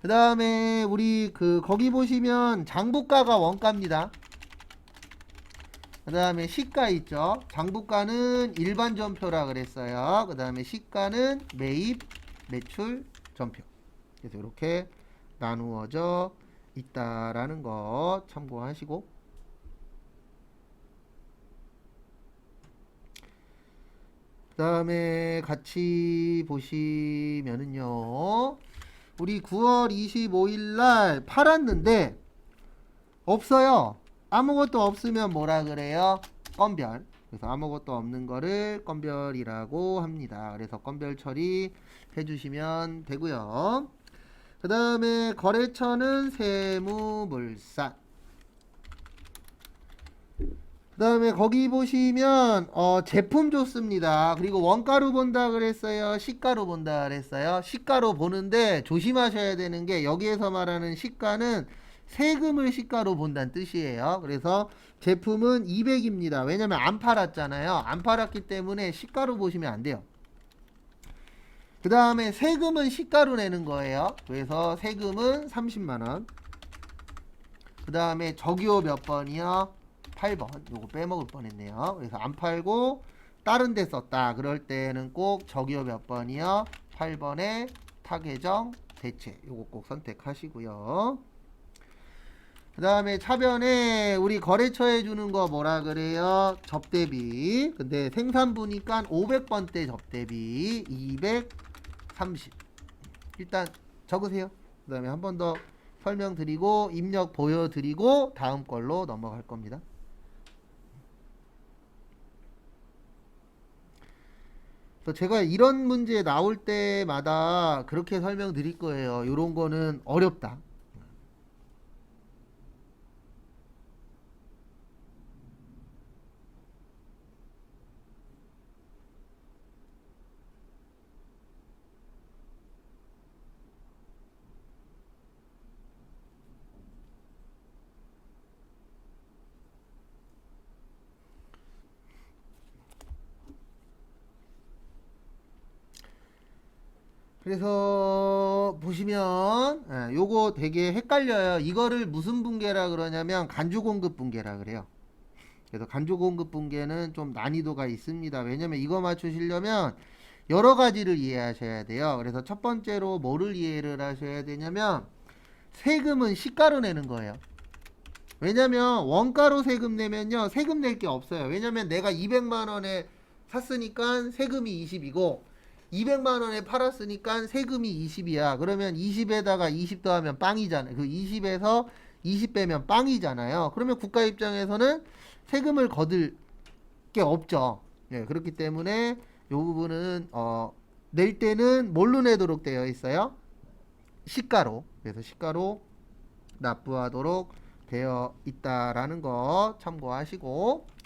그 다음에 우리 거기 보시면 장부가가 원가입니다. 그 다음에 시가 있죠. 장부가는 일반 전표라 그랬어요. 그 다음에 시가는 매입 매출 전표. 그래서 이렇게 나누어져 있다라는 거 참고하시고, 그 다음에 같이 보시면은요, 우리 9월 25일 날 팔았는데 없어요. 아무것도 없으면 뭐라 그래요? 건별. 그래서 아무것도 없는 거를 건별이라고 합니다. 그래서 건별 처리 해주시면 되고요. 그 다음에 거래처는 세무물산. 그 다음에 거기 보시면 제품 좋습니다. 그리고 원가로 본다 그랬어요, 시가로 본다 그랬어요? 시가로 보는데 조심하셔야 되는 게, 여기에서 말하는 시가는 세금을 시가로 본다는 뜻이에요. 그래서 제품은 200입니다. 왜냐면 안 팔았잖아요. 안 팔았기 때문에 시가로 보시면 안 돼요. 그 다음에 세금은 시가로 내는 거예요. 그래서 세금은 30만원. 그 다음에 적요 몇 번이요? 8번. 요거 빼먹을 뻔했네요. 그래서 안 팔고 다른 데 썼다 그럴 때는 꼭 적요 몇 번이요? 8번에 타계정 대체. 요거 꼭 선택하시고요. 그 다음에 차변에 우리 거래처에 주는 거 뭐라 그래요? 접대비. 근데 생산부니까 500번대 접대비 230. 일단 적으세요. 그 다음에 한 번 더 설명드리고 입력 보여드리고 다음 걸로 넘어갈 겁니다. 그래서 제가 이런 문제 나올 때마다 그렇게 설명드릴 거예요. 이런 거는 어렵다. 그래서 보시면 요거 되게 헷갈려요. 이거를 무슨 분계라 그러냐면 간주공급 분계라 그래요. 그래서 간주공급 분계는 좀 난이도가 있습니다. 왜냐면 이거 맞추시려면 여러 가지를 이해하셔야 돼요. 그래서 첫 번째로 뭐를 이해를 하셔야 되냐면 세금은 시가로 내는 거예요. 왜냐면 원가로 세금 내면요, 세금 낼 게 없어요. 왜냐면 내가 200만원에 샀으니까 세금이 20이고 200만원에 팔았으니까 세금이 20이야. 그러면 20에다가 20 더하면 빵이잖아요. 그 20에서 20 빼면 빵이잖아요. 그러면 국가 입장에서는 세금을 거둘 게 없죠. 네, 그렇기 때문에 이 부분은 낼 때는 뭘로 내도록 되어 있어요? 시가로. 그래서 시가로 납부하도록 되어 있다라는 거 참고하시고,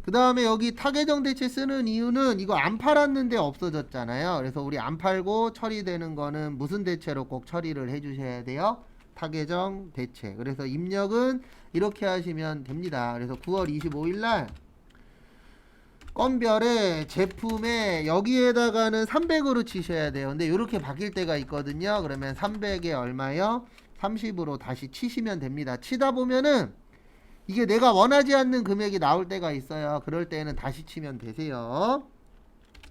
그 다음에 여기 타계정 대체 쓰는 이유는 이거 안 팔았는데 없어졌잖아요. 그래서 우리 안 팔고 처리되는 거는 무슨 대체로 꼭 처리를 해 주셔야 돼요? 타계정 대체. 그래서 입력은 이렇게 하시면 됩니다. 그래서 9월 25일 날 건별에 제품에 여기에다가는 300으로 치셔야 돼요. 근데 이렇게 바뀔 때가 있거든요. 그러면 300에 얼마요? 30으로 다시 치시면 됩니다. 치다 보면은 이게 내가 원하지 않는 금액이 나올 때가 있어요. 그럴 때는 다시 치면 되세요.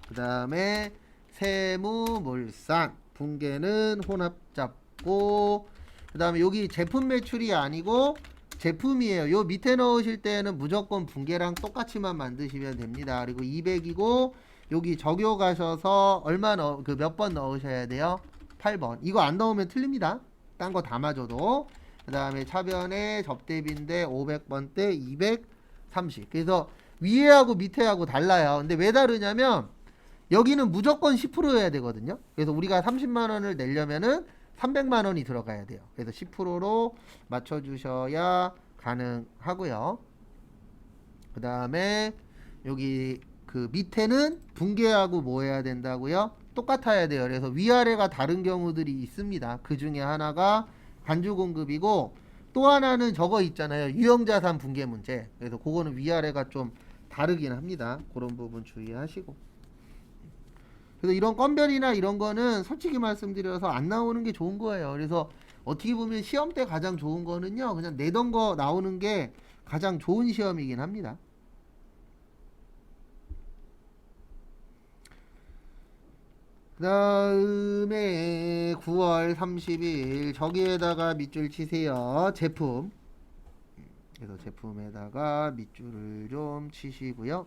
그 다음에 세무물산 분계는 혼합 잡고, 그 다음에 여기 제품 매출이 아니고 제품이에요. 요 밑에 넣으실 때는 무조건 분계랑 똑같이만 만드시면 됩니다. 그리고 200이고 여기 적요 가셔서 얼마 몇 번 넣으셔야 돼요? 8번. 이거 안 넣으면 틀립니다. 딴 거 다 맞아도. 그 다음에 차변에 접대비인데 500번대 230. 그래서 위에하고 밑에하고 달라요. 근데 왜 다르냐면 여기는 무조건 10%여야 되거든요. 그래서 우리가 30만원을 내려면은 300만원이 들어가야 돼요. 그래서 10%로 맞춰주셔야 가능하고요. 그 다음에 여기 그 밑에는 분계하고 뭐 해야 된다고요? 똑같아야 돼요. 그래서 위아래가 다른 경우들이 있습니다. 그 중에 하나가 간주공급이고, 또 하나는 저거 있잖아요. 유형자산 분계 문제. 그래서 그거는 위아래가 좀 다르긴 합니다. 그런 부분 주의하시고. 그래서 이런 건별이나 이런 거는 솔직히 말씀드려서 안 나오는 게 좋은 거예요. 그래서 어떻게 보면 시험 때 가장 좋은 거는요, 그냥 내던 거 나오는 게 가장 좋은 시험이긴 합니다. 그 다음에 9월 30일 저기에다가 밑줄 치세요. 제품. 그래서 제품에다가 밑줄을 좀 치시고요.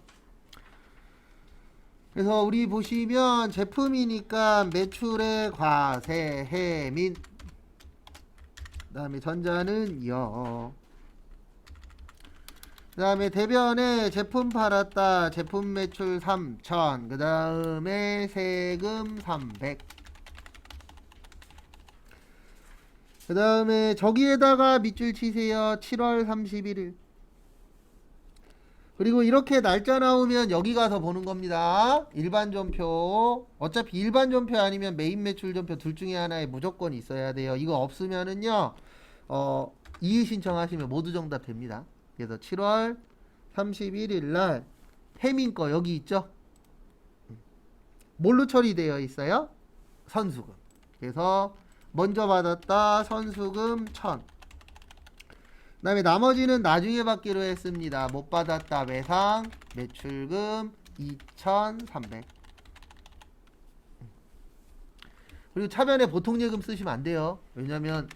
그래서 우리 보시면 제품이니까 매출의 과세, 해민, 그 다음에 전자는 여, 그 다음에 대변에 제품 팔았다, 제품 매출 3천, 그 다음에 세금 300, 그 다음에 저기에다가 밑줄 치세요. 7월 31일. 그리고 이렇게 날짜 나오면 여기 가서 보는 겁니다. 일반 전표. 어차피 일반 전표 아니면 메인 매출 전표 둘 중에 하나에 무조건 있어야 돼요. 이거 없으면은요, 이의 신청하시면 모두 정답 됩니다. 그래서 7월 31일 날 해민 거 여기 있죠? 뭘로 처리되어 있어요? 선수금. 그래서 먼저 받았다 선수금 1000. 그 다음에 나머지는 나중에 받기로 했습니다. 못 받았다 외상 매출금 2300. 그리고 차변에 보통예금 쓰시면 안 돼요. 왜냐면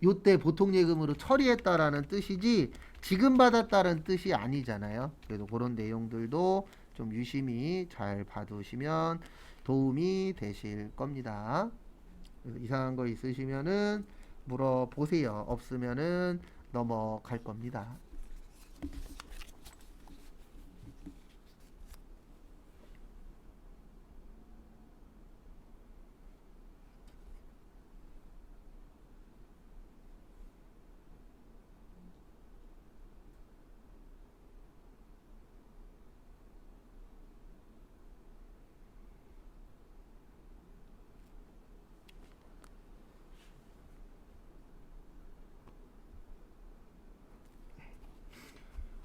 요때 보통예금으로 처리했다라는 뜻이지 지금 받았다는 뜻이 아니잖아요. 그래도 그런 내용들도 좀 유심히 잘 봐두시면 도움이 되실 겁니다. 그래서 이상한 거 있으시면은 물어보세요. 없으면은 넘어갈 겁니다.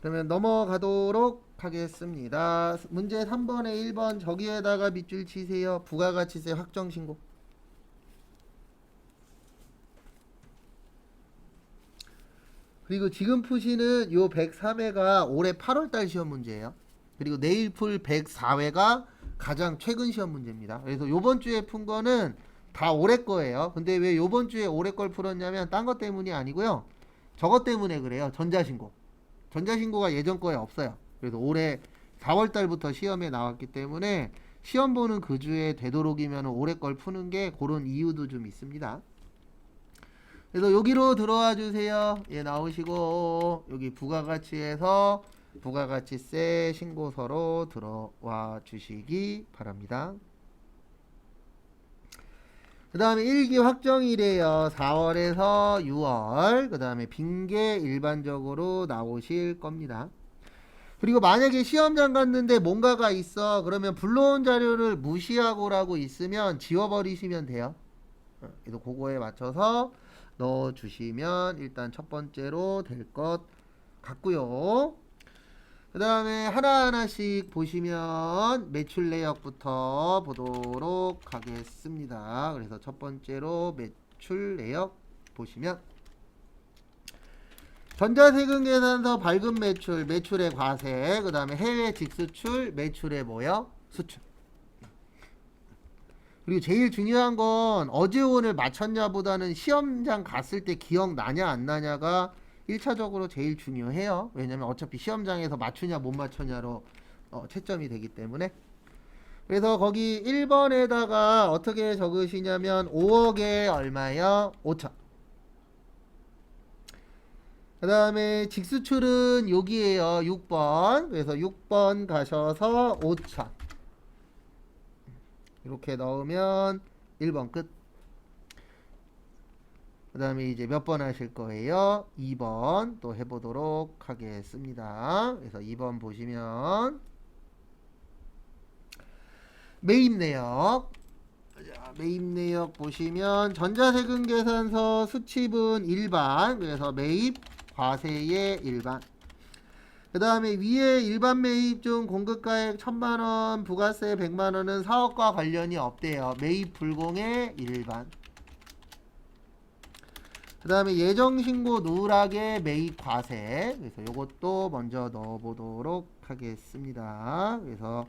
그러면 넘어가도록 하겠습니다. 문제 3번에 1번 저기에다가 밑줄 치세요. 부가가치세 확정신고. 그리고 지금 푸시는 요 103회가 올해 8월달 시험 문제예요. 그리고 내일 풀 104회가 가장 최근 시험 문제입니다. 그래서 요번 주에 푼 거는 다 올해 거예요. 근데 왜 요번 주에 올해 걸 풀었냐면 딴 것 때문이 아니고요. 저것 때문에 그래요. 전자신고. 전자신고가 예전 거에 없어요. 그래서 올해 4월 달부터 시험에 나왔기 때문에 시험 보는 그 주에 되도록이면 올해 걸 푸는 게 그런 이유도 좀 있습니다. 그래서 여기로 들어와 주세요. 예, 나오시고 여기 부가가치에서 부가가치세 신고서로 들어와 주시기 바랍니다. 그 다음에 1기 확정일이에요. 4월에서 6월. 그 다음에 빈게 일반적으로 나오실 겁니다. 그리고 만약에 시험장 갔는데 뭔가가 있어. 그러면 불러온 자료를 무시하고라고 있으면 지워버리시면 돼요. 그래서 그거에 맞춰서 넣어주시면 일단 첫 번째로 될 것 같고요. 그 다음에 하나하나씩 보시면 매출 내역부터 보도록 하겠습니다. 그래서 첫 번째로 매출 내역 보시면 전자세금 계산서 발급 매출, 매출의 과세, 그 다음에 해외 직수출, 매출의 뭐요? 수출. 그리고 제일 중요한 건 어제 오늘 맞췄냐 보다는 시험장 갔을 때 기억나냐 안 나냐가 1차적으로 제일 중요해요. 왜냐면 어차피 시험장에서 맞추냐 못 맞추냐로 채점이 되기 때문에. 그래서 거기 1번에다가 어떻게 적으시냐면 5억에 얼마요? 5천. 그 다음에 직수출은 여기에요. 6번. 그래서 6번 가셔서 5천. 이렇게 넣으면 1번 끝. 그 다음에 이제 몇 번 하실 거예요? 2번 또 해보도록 하겠습니다. 그래서 2번 보시면 매입 내역. 자, 매입 내역 보시면 전자세금 계산서 수취분 일반. 그래서 매입 과세의 일반. 그 다음에 위에 일반 매입 중 공급가액 1000만원, 부가세 100만원은 사업과 관련이 없대요. 매입 불공의 일반. 그 다음에 예정신고 누락의 매입 과세. 그래서 요것도 먼저 넣어보도록 하겠습니다. 그래서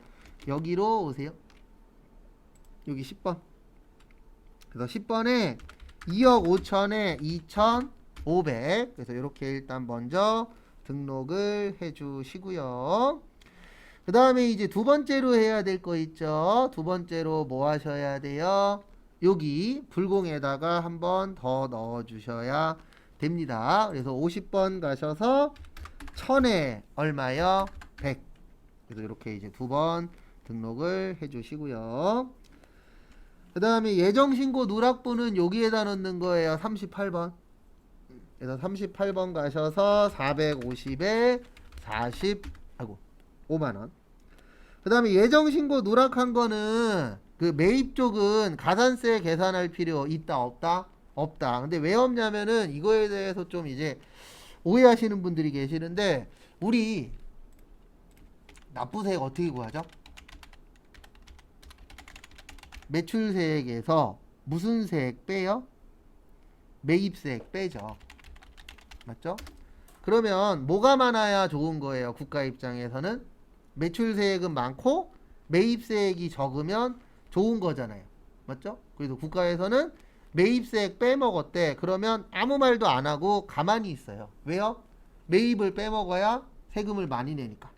여기로 오세요. 여기 10번. 그래서 10번에 2억 5천에 2,500. 그래서 이렇게 일단 먼저 등록을 해주시고요. 그 다음에 이제 두 번째로 해야 될 거 있죠. 두 번째로 뭐 하셔야 돼요? 여기 불공에다가 한 번 더 넣어 주셔야 됩니다. 그래서 50번 가셔서 1000에 얼마요? 100. 그래서 이렇게 이제 두 번 등록을 해 주시고요. 그 다음에 예정신고 누락분은 여기에다 넣는 거예요. 38번. 그래서 38번 가셔서 450에 5만원. 그 다음에 예정신고 누락한 거는 그 매입 쪽은 가산세 계산할 필요 있다 없다? 없다. 근데 왜 없냐면은 이거에 대해서 좀 이제 오해하시는 분들이 계시는데, 우리 납부세액 어떻게 구하죠? 매출세액에서 무슨 세액 빼요? 매입세액 빼죠. 맞죠? 그러면 뭐가 많아야 좋은 거예요? 국가 입장에서는 매출세액은 많고 매입세액이 적으면 좋은 거잖아요. 맞죠? 그래서 국가에서는 매입세액 빼먹었대. 그러면 아무 말도 안 하고 가만히 있어요. 왜요? 매입을 빼먹어야 세금을 많이 내니까.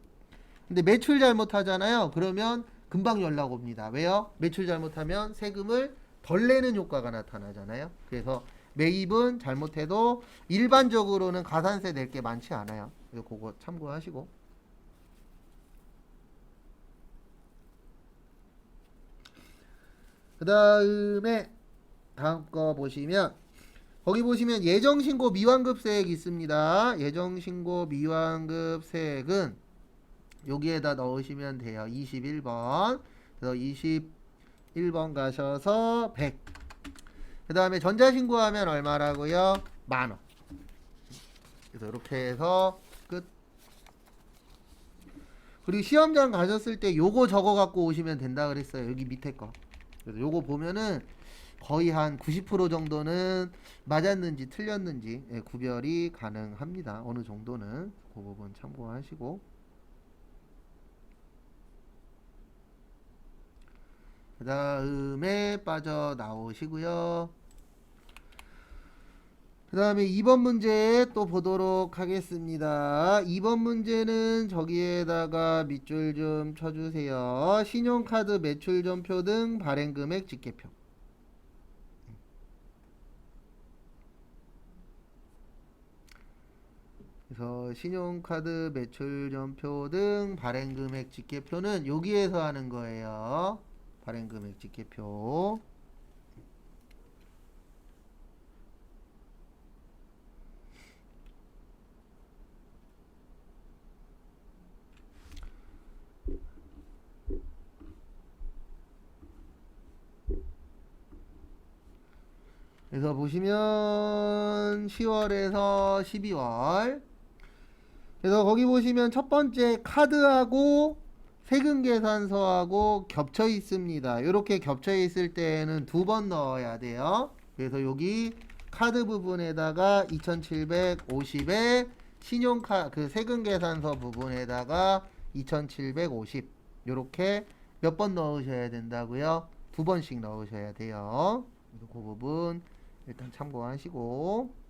근데 매출 잘못하잖아요. 그러면 금방 연락 옵니다. 왜요? 매출 잘못하면 세금을 덜 내는 효과가 나타나잖아요. 그래서 매입은 잘못해도 일반적으로는 가산세 낼 게 많지 않아요. 그래서 그거 참고하시고. 그 다음에 다음 거 보시면, 거기 보시면 예정신고 미환급세액 있습니다. 예정신고 미환급세액은 여기에다 넣으시면 돼요. 21번. 그래서 21번 가셔서 100. 그 다음에 전자신고하면 얼마라고요? 10,000원. 그래서 이렇게 해서 끝. 그리고 시험장 가셨을 때 요거 적어 갖고 오시면 된다 그랬어요. 여기 밑에 거. 그래서 요거 보면은 거의 한 90% 정도는 맞았는지 틀렸는지 구별이 가능합니다. 어느 정도는. 그 부분 참고하시고. 그 다음에 빠져나오시고요. 그 다음에 2번 문제 또 보도록 하겠습니다. 2번 문제는 저기에다가 밑줄 좀 쳐주세요. 신용카드 매출전표 등 발행금액 집계표. 그래서 신용카드 매출전표 등 발행금액 집계표는 여기에서 하는 거예요. 발행금액 집계표. 그래서 보시면 10월에서 12월. 그래서 거기 보시면 첫 번째 카드하고 세금계산서하고 겹쳐 있습니다. 이렇게 겹쳐 있을 때는 두 번 넣어야 돼요. 그래서 여기 카드 부분에다가 2750에 그 세금계산서 부분에다가 2750. 이렇게 몇 번 넣으셔야 된다고요? 두 번씩 넣으셔야 돼요. 그래서 그 부분 일단 참고하시고,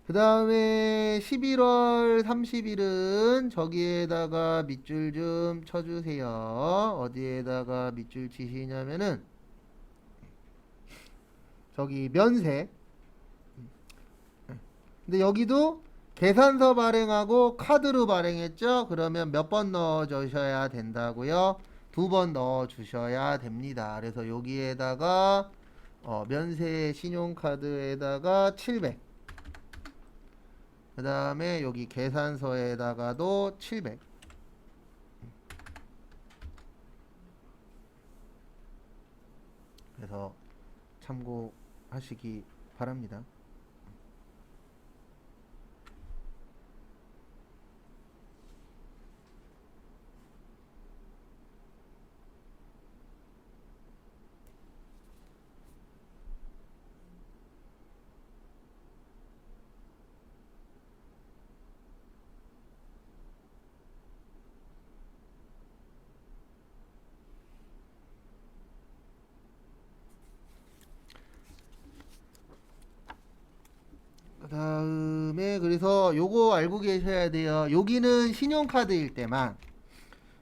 그 다음에 11월 30일은 저기에다가 밑줄 좀 쳐주세요. 어디에다가 밑줄 치시냐면은 저기 면세. 근데 여기도 계산서 발행하고 카드로 발행했죠? 그러면 몇 번 넣어 주셔야 된다고요? 두 번 넣어 주셔야 됩니다. 그래서 여기에다가 면세 신용카드에다가 700. 그 다음에 여기 계산서에다가도 700. 그래서 참고하시기 바랍니다. 그다음에 그래서 요거 알고 계셔야 돼요. 여기는 신용카드일 때만,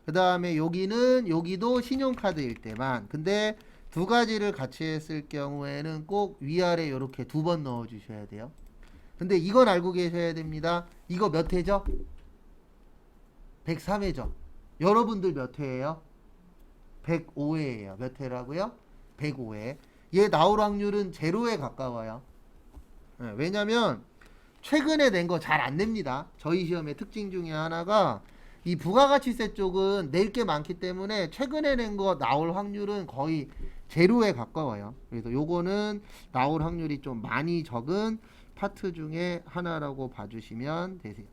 그다음에 여기도 신용카드일 때만. 근데 두 가지를 같이 했을 경우에는 꼭 위아래 이렇게 두 번 넣어 주셔야 돼요. 근데 이건 알고 계셔야 됩니다. 이거 몇 회죠? 103회죠. 여러분들 몇 회예요? 105회예요. 몇 회라고요? 105회. 얘 나올 확률은 제로에 가까워요. 네, 왜냐면 최근에 낸 거 잘 안 냅니다. 저희 시험의 특징 중에 하나가 이 부가가치세 쪽은 낼 게 많기 때문에 최근에 낸 거 나올 확률은 거의 제로에 가까워요. 그래서 요거는 나올 확률이 좀 많이 적은 파트 중에 하나라고 봐주시면 되세요.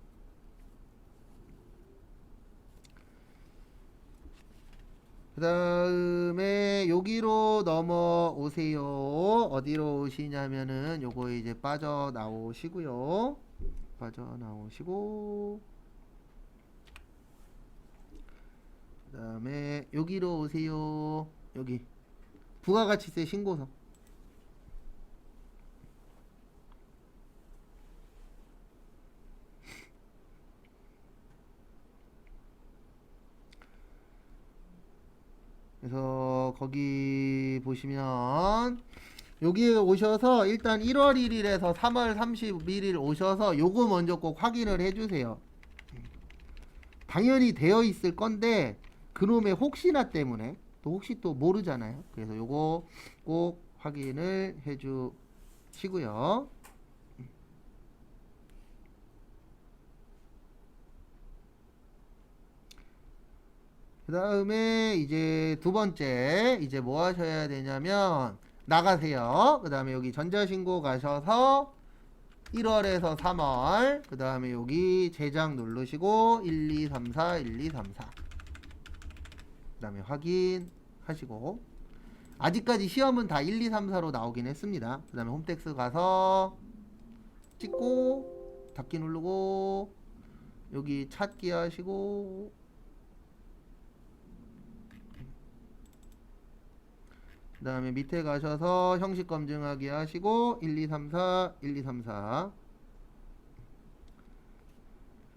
그 다음에 여기로 넘어오세요. 어디로 오시냐면은 요거 이제 빠져나오시고요. 빠져나오시고 그 다음에 여기로 오세요. 여기 부가가치세 신고서. 그래서 거기 보시면 여기에 오셔서 일단 1월 1일에서 3월 31일 오셔서 요거 먼저 꼭 확인을 해주세요. 당연히 되어 있을 건데 그놈의 혹시나 때문에 또 혹시 또 모르잖아요. 그래서 요거 꼭 확인을 해주시고요. 그 다음에 이제 두 번째 이제 뭐 하셔야 되냐면 나가세요. 그 다음에 여기 전자신고 가셔서 1월에서 3월 그 다음에 여기 제작 누르시고 1, 2, 3, 4 1, 2, 3, 4 그 다음에 확인하시고 아직까지 시험은 다 1, 2, 3, 4로 나오긴 했습니다. 그 다음에 홈택스 가서 찍고 닫기 누르고 여기 찾기 하시고 그 다음에 밑에 가셔서 형식 검증하기 하시고 1, 2, 3, 4 1, 2, 3, 4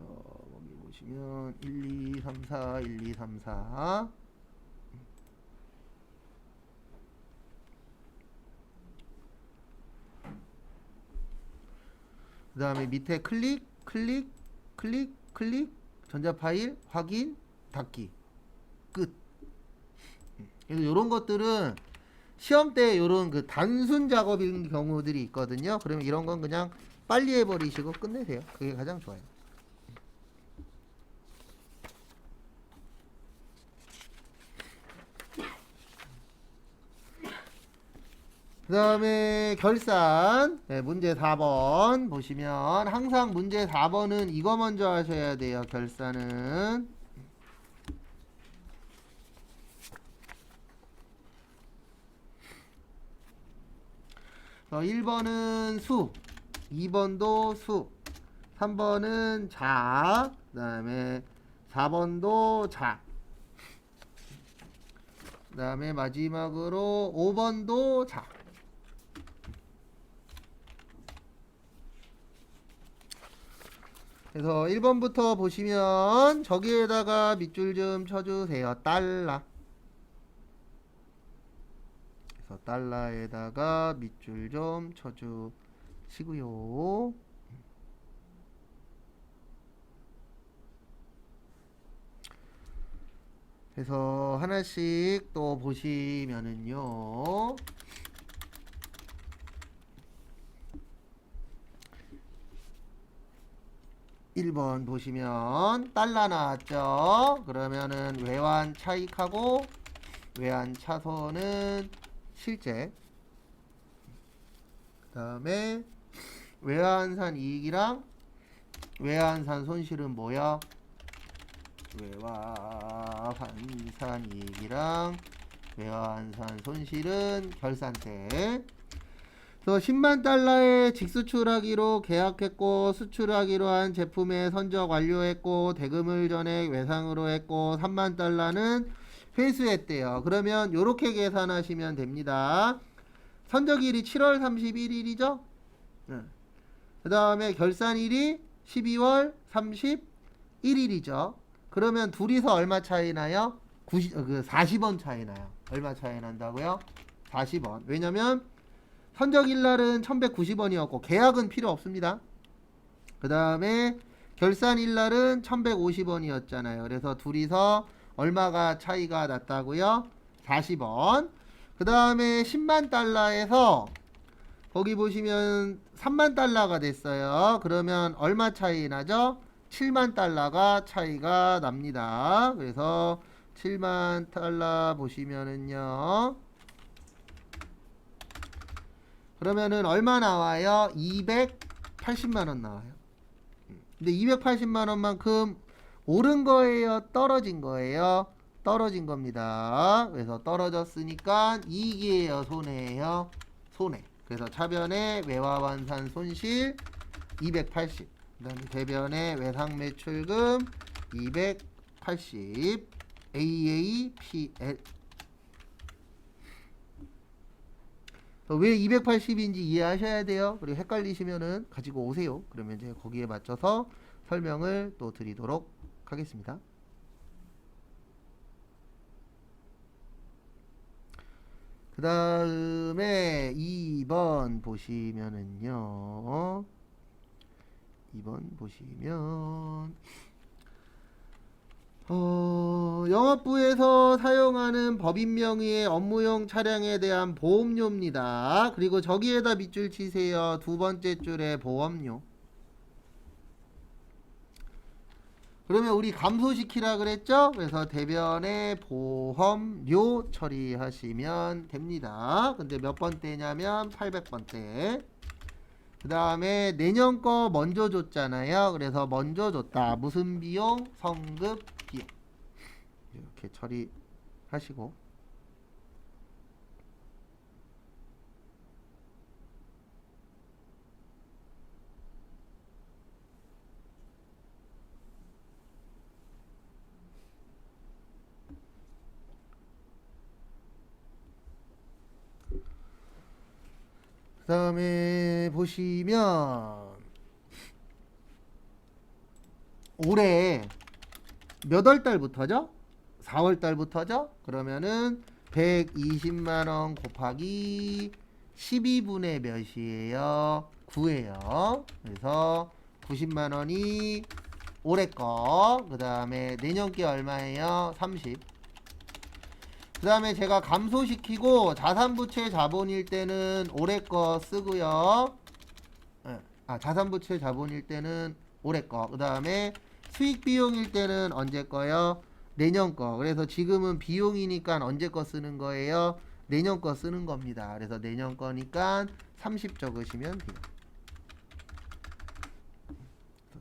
여기 보시면 1, 2, 3, 4 1, 2, 3, 4 그 다음에 밑에 클릭 전자파일 확인 닫기 끝. 그래서 이런 것들은 시험 때 이런 그 단순 작업인 경우들이 있거든요. 그러면 이런 건 그냥 빨리 해버리시고 끝내세요. 그게 가장 좋아요. 그 다음에 결산 문제 4번 보시면 항상 문제 4번은 이거 먼저 하셔야 돼요. 결산은 1번은 수 2번도 수 3번은 자 그 다음에 4번도 자 그 다음에 마지막으로 5번도 자. 그래서 1번부터 보시면 저기에다가 밑줄 좀 쳐주세요. 달러. 그래서 달러에다가 밑줄 좀 쳐주시고요. 그래서 하나씩 또 보시면은요. 1번 보시면 달러 나왔죠. 그러면은 외환 차익하고 외환 차손은 실제 그 다음에 외환산 이익이랑 외환산 손실은 뭐야? 외환산 이익이랑 외환산 손실은 결산때. 그래서 10만 달러에 직수출하기로 계약했고 수출하기로 한 제품의 선적 완료했고 대금을 전액 외상으로 했고 3만 달러는 회수했대요. 그러면 이렇게 계산하시면 됩니다. 선적일이 7월 31일이죠? 그 다음에 결산일이 12월 31일이죠. 그러면 둘이서 얼마 차이 나요? 40원 차이 나요. 얼마 차이 난다고요? 40원. 왜냐면 선적일날은 1190원이었고 계약은 필요 없습니다. 그 다음에 결산일날은 1150원이었잖아요. 그래서 둘이서 얼마가 차이가 났다고요? 40원. 그 다음에 10만 달러에서 거기 보시면 3만 달러가 됐어요. 그러면 얼마 차이 나죠? 7만 달러가 차이가 납니다. 그래서 7만 달러 보시면은요. 그러면은 얼마 나와요? 280만 원 나와요. 근데 280만 원만큼 오른 거예요? 떨어진 거예요? 떨어진 겁니다. 그래서 떨어졌으니까 이익이에요? 손해예요? 손해. 그래서 차변의 외화환산 손실 280. 그다음에 대변의 외상 매출금 280. AAPL. 왜 280인지 이해하셔야 돼요. 그리고 헷갈리시면은 가지고 오세요. 그러면 이제 거기에 맞춰서 설명을 또 드리도록 하겠습니다. 그 다음에 2번 보시면은요. 2번 보시면 영업부에서 사용하는 법인 명의의 업무용 차량에 대한 보험료입니다. 그리고 저기에다 밑줄 치세요. 두 번째 줄에 보험료. 그러면 우리 감소시키라 그랬죠? 그래서 대변에 보험료 처리하시면 됩니다. 근데 몇 번대냐면 800번대. 그 다음에 내년 거 먼저 줬잖아요. 그래서 먼저 줬다. 무슨 비용? 성급 비용. 이렇게 처리하시고. 그 다음에 보시면 올해 몇 월 달부터죠? 4월 달부터죠? 그러면은 120만원 곱하기 12분의 몇이에요? 9예요. 그래서 90만원이 올해 거. 그 다음에 내년 게 얼마예요? 30. 그 다음에 제가 감소시키고 자산부채 자본일 때는 올해 거 쓰고요. 자산부채 자본일 때는 올해 거. 그 다음에 수익비용일 때는 언제 거요? 내년 거. 그래서 지금은 비용이니까 언제 거 쓰는 거예요? 내년 거 쓰는 겁니다. 그래서 내년 거니까 30 적으시면 돼요.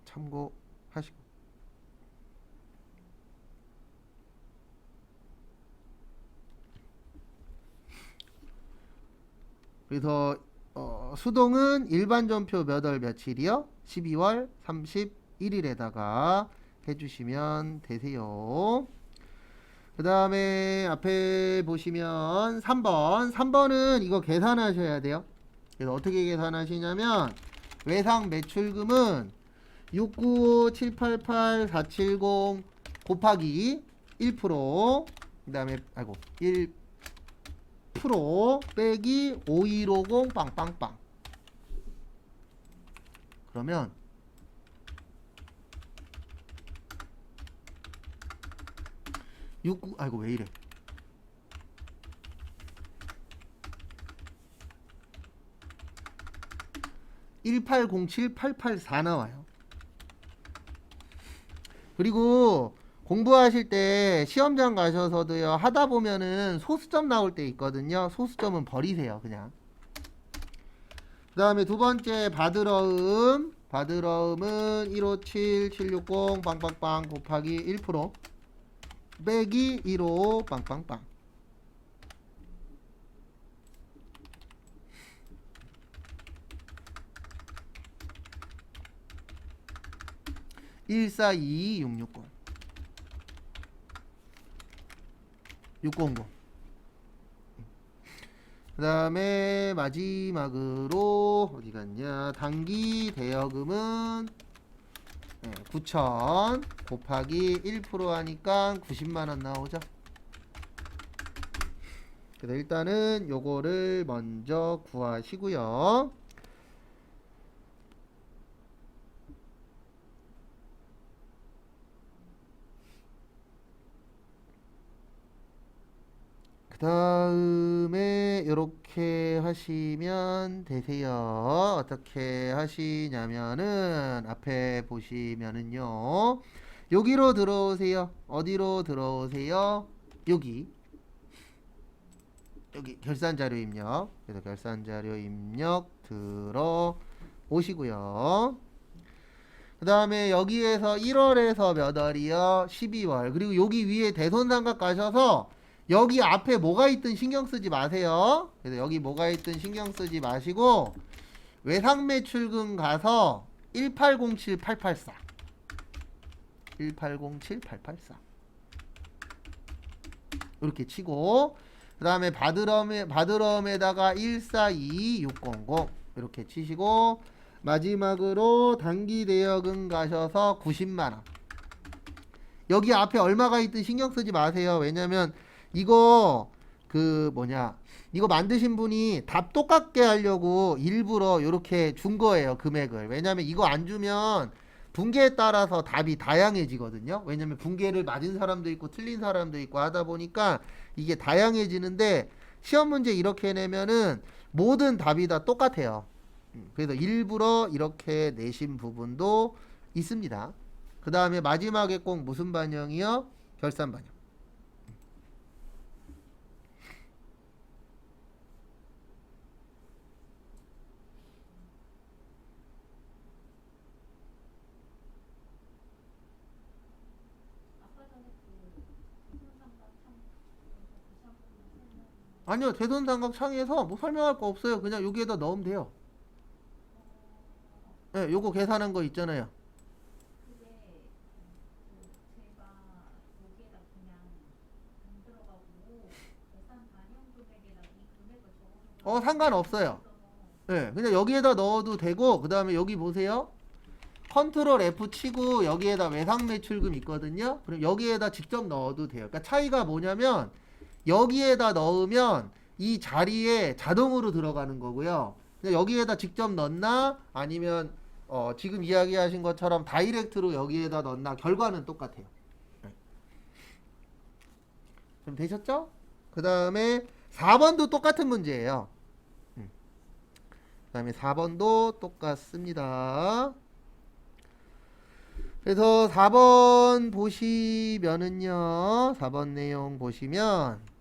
참고하시고. 그래서 수동은 일반 전표 몇 월 며칠이요? 12월 31일에다가 해주시면 되세요. 그 다음에 앞에 보시면 3번은 이거 계산하셔야 돼요. 그래서 어떻게 계산하시냐면 외상 매출금은 695,788,470 곱하기 1%, 그 다음에 1% 빼기 5150 빵빵빵. 그러면 69 왜 이래? 1807884 나와요. 그리고 공부하실 때 시험장 가셔서도요, 하다 보면은 소수점 나올 때 있거든요. 소수점은 버리세요, 그냥. 그 다음에 두 번째 바드러움. 바드러움은 157760 빵빵빵 곱하기 1% 빼기 15 빵빵빵. (142 660) 600. 그 다음에 마지막으로 어디 갔냐, 단기 대여금은 9천 곱하기 1% 하니까 90만원 나오죠. 그래서 일단은 요거를 먼저 구하시고요. 그 다음에 이렇게 하시면 되세요. 어떻게 하시냐면은 앞에 보시면은요, 여기로 들어오세요. 어디로 들어오세요? 여기 결산자료 입력. 그래서 결산자료 입력 들어오시고요. 그 다음에 여기에서 1월에서 몇 월이요? 12월. 그리고 여기 위에 대손삼각 가셔서 여기 앞에 뭐가 있든 신경 쓰지 마세요. 그래서 여기 뭐가 있든 신경 쓰지 마시고 외상매출금 가서 1807884 1807884 이렇게 치고, 그 다음에 바드럼에다가 142600 이렇게 치시고, 마지막으로 단기 대여금 가셔서 90만원. 여기 앞에 얼마가 있든 신경 쓰지 마세요. 왜냐면 이거 이거 만드신 분이 답 똑같게 하려고 일부러 이렇게 준 거예요, 금액을. 왜냐면 이거 안 주면 분계에 따라서 답이 다양해지거든요. 왜냐면 분계를 맞은 사람도 있고 틀린 사람도 있고 하다 보니까 이게 다양해지는데, 시험 문제 이렇게 내면은 모든 답이 다 똑같아요. 그래서 일부러 이렇게 내신 부분도 있습니다. 그 다음에 마지막에 꼭 무슨 반영이요? 결산 반영. 아니요, 대손삼각 창에서 뭐 설명할 거 없어요. 그냥 여기에다 넣으면 돼요. 예, 요거 계산한 거 있잖아요. 상관없어요. 예, 그냥 여기에다 넣어도 되고, 그 다음에 여기 보세요. 컨트롤 F 치고 여기에다 외상 매출금 있거든요. 그럼 여기에다 직접 넣어도 돼요. 그러니까 차이가 뭐냐면, 여기에다 넣으면 이 자리에 자동으로 들어가는 거고요. 근데 여기에다 직접 넣나 아니면 지금 이야기하신 것처럼 다이렉트로 여기에다 넣나 결과는 똑같아요. 네. 그럼 되셨죠? 그 다음에 4번도 똑같은 문제예요. 그 다음에 4번도 똑같습니다. 그래서 4번 보시면은요, 4번 내용 보시면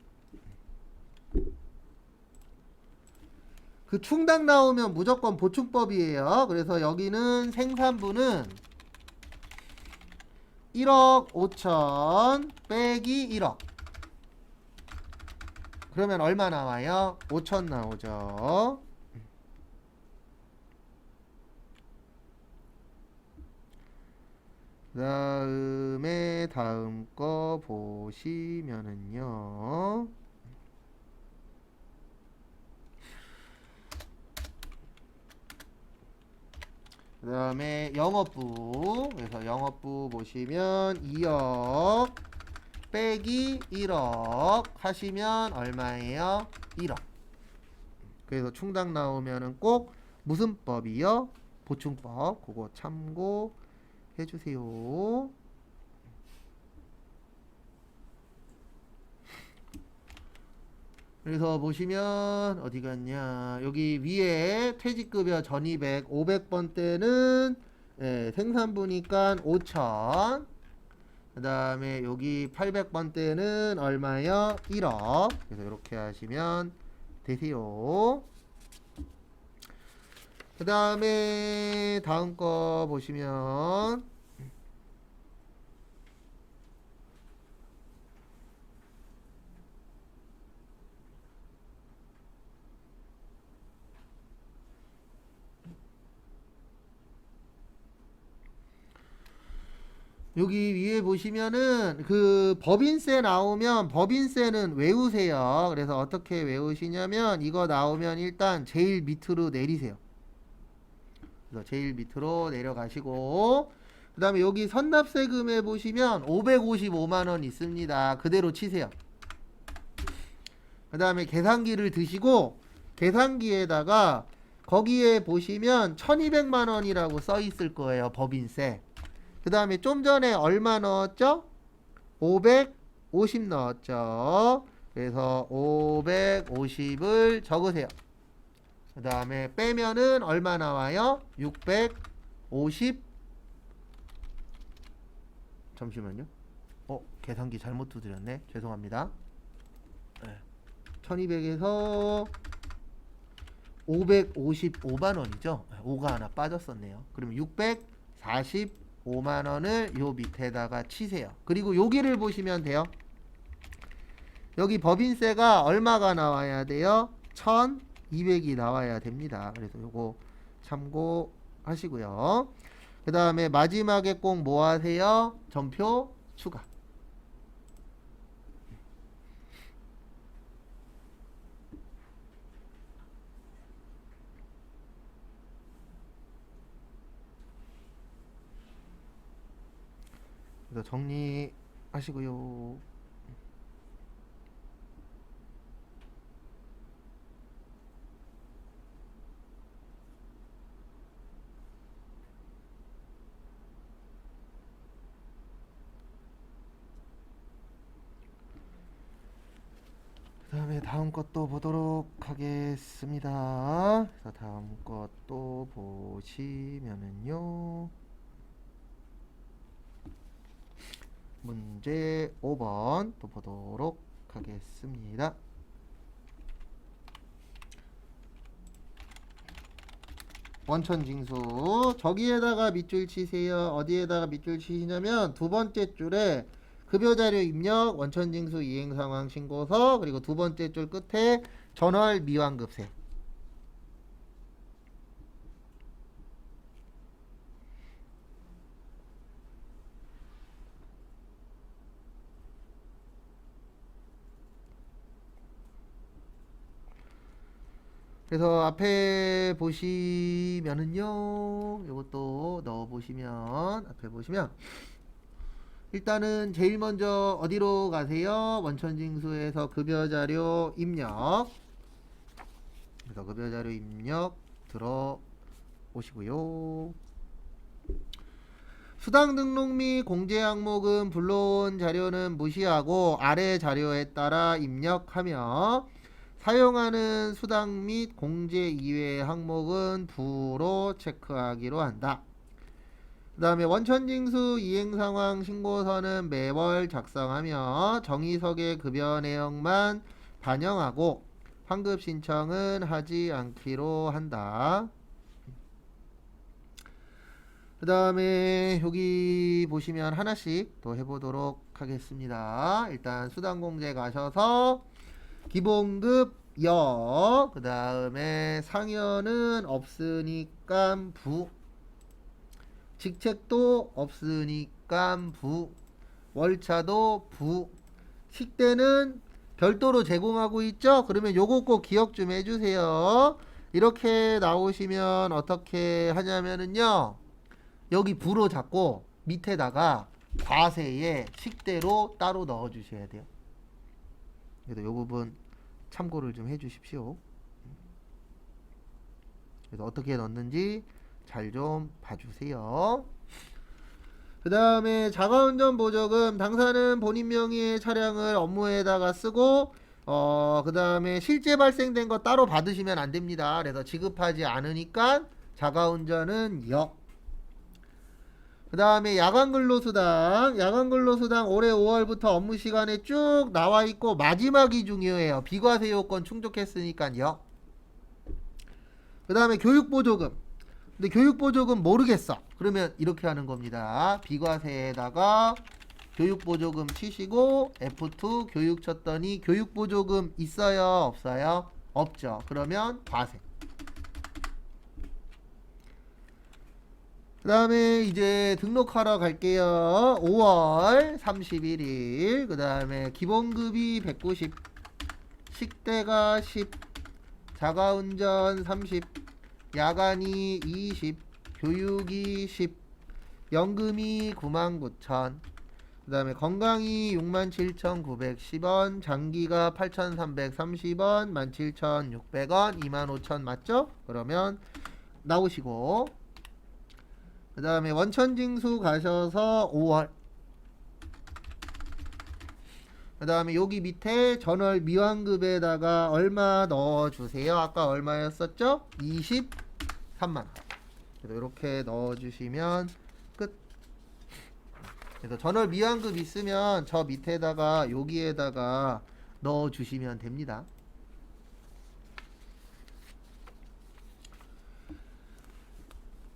그 충당 나오면 무조건 보충법이에요. 그래서 여기는 생산부는 1억 5천 빼기 1억. 그러면 얼마 나와요? 5천 나오죠. 그 다음에 다음 거 보시면은요, 그 다음에 영업부. 그래서 영업부 보시면 2억 빼기 1억 하시면 얼마예요? 1억. 그래서 충당 나오면은 꼭 무슨 법이요? 보충법. 그거 참고 해주세요. 그래서 보시면 어디 갔냐, 여기 위에 퇴직급여 1200 500번 때는 생산부니까 5000. 그 다음에 여기 800번 때는 얼마요? 1억. 그래서 이렇게 하시면 되세요. 그 다음에 다음 거 보시면 여기 위에 보시면은 그 법인세 나오면 법인세는 외우세요. 그래서 어떻게 외우시냐면 이거 나오면 일단 제일 밑으로 내리세요. 그래서 제일 밑으로 내려가시고 그 다음에 여기 선납세금에 보시면 555만 원 있습니다. 그대로 치세요. 그 다음에 계산기를 드시고 계산기에다가 거기에 보시면 1200만 원이라고 써 있을 거예요. 법인세. 그 다음에 좀 전에 얼마 넣었죠? 550 넣었죠. 그래서 550을 적으세요. 그 다음에 빼면은 얼마 나와요? 650. 잠시만요. 계산기 잘못 두드렸네. 죄송합니다. 1200에서 555만 원이죠. 5가 하나 빠졌었네요. 그러면 645만 원을 요 밑에다가 치세요. 그리고 여기를 보시면 돼요. 여기 법인세가 얼마가 나와야 돼요? 1200이 나와야 됩니다. 그래서 요거 참고하시고요. 그 다음에 마지막에 꼭 뭐 하세요? 전표 추가. 그래서 정리하시고요. 그 다음에 다음 것도 보도록 하겠습니다. 그래서 다음 것도 보시면은요. 문제 5번 또 보도록 하겠습니다. 원천징수 저기에다가 밑줄 치세요. 어디에다가 밑줄 치시냐면 두 번째 줄에 급여자료 입력, 원천징수 이행상황 신고서, 그리고 두 번째 줄 끝에 전월 미완급세. 그래서 앞에 보시면은요, 이것도 넣어 보시면, 앞에 보시면 일단은 제일 먼저 어디로 가세요? 원천징수에서 급여자료 입력. 그래서 급여자료 입력 들어오시고요. 수당 등록 및 공제 항목은 불러온 자료는 무시하고 아래 자료에 따라 입력하며 사용하는 수당 및 공제 이외의 항목은 부로 체크하기로 한다. 그 다음에 원천징수 이행상황 신고서는 매월 작성하며 정의석의 급여 내용만 반영하고 환급 신청은 하지 않기로 한다. 그 다음에 여기 보시면 하나씩 또 해보도록 하겠습니다. 일단 수당공제 가셔서 기본급 여, 그 다음에 상여는 없으니까 부, 직책도 없으니까 부, 월차도 부, 식대는 별도로 제공하고 있죠? 그러면 요거 꼭 기억 좀 해주세요. 이렇게 나오시면 어떻게 하냐면은요, 여기 부로 잡고 밑에다가 과세에 식대로 따로 넣어 주셔야 돼요. 그래서 요 부분 참고를 좀 해 주십시오. 그래서 어떻게 넣는지 잘 좀 봐주세요. 그 다음에 자가운전 보조금, 당사는 본인 명의의 차량을 업무에다가 쓰고 그 다음에 실제 발생된 거 따로 받으시면 안 됩니다. 그래서 지급하지 않으니까 자가운전은 역. 그 다음에 야간근로수당, 야간근로수당 올해 5월부터 업무시간에 쭉 나와있고 마지막이 중요해요. 비과세 요건 충족했으니까요. 그 다음에 교육보조금. 근데 교육보조금 모르겠어. 그러면 이렇게 하는 겁니다. 비과세에다가 교육보조금 치시고 F2 교육 쳤더니 교육보조금 있어요? 없어요? 없죠. 그러면 과세. 그 다음에 이제 등록하러 갈게요. 5월 31일. 그 다음에 기본급이 190, 식대가 10, 자가운전 30, 야간이 20, 교육이 10, 연금이 99,000, 그 다음에 건강이 67,910원, 장기가 8,330원, 17,600원, 25,000 맞죠? 그러면 나오시고, 그 다음에 원천징수 가셔서 5월, 그 다음에 여기 밑에 전월 미완급에다가 얼마 넣어주세요. 아까 얼마였었죠? 23만원. 그래서 이렇게 넣어주시면 끝. 그래서 전월 미완급 있으면 저 밑에다가 여기에다가 넣어주시면 됩니다.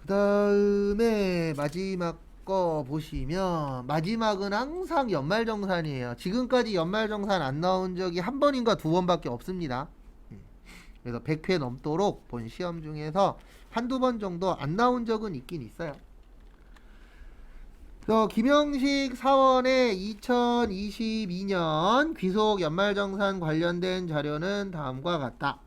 그 다음에 마지막 거 보시면 마지막은 항상 연말정산이에요. 지금까지 연말정산 안 나온 적이 한 번인가 두 번밖에 없습니다. 그래서 100회 넘도록 본 시험 중에서 한두 번 정도 안 나온 적은 있긴 있어요. 김영식 사원의 2022년 귀속 연말정산 관련된 자료는 다음과 같다.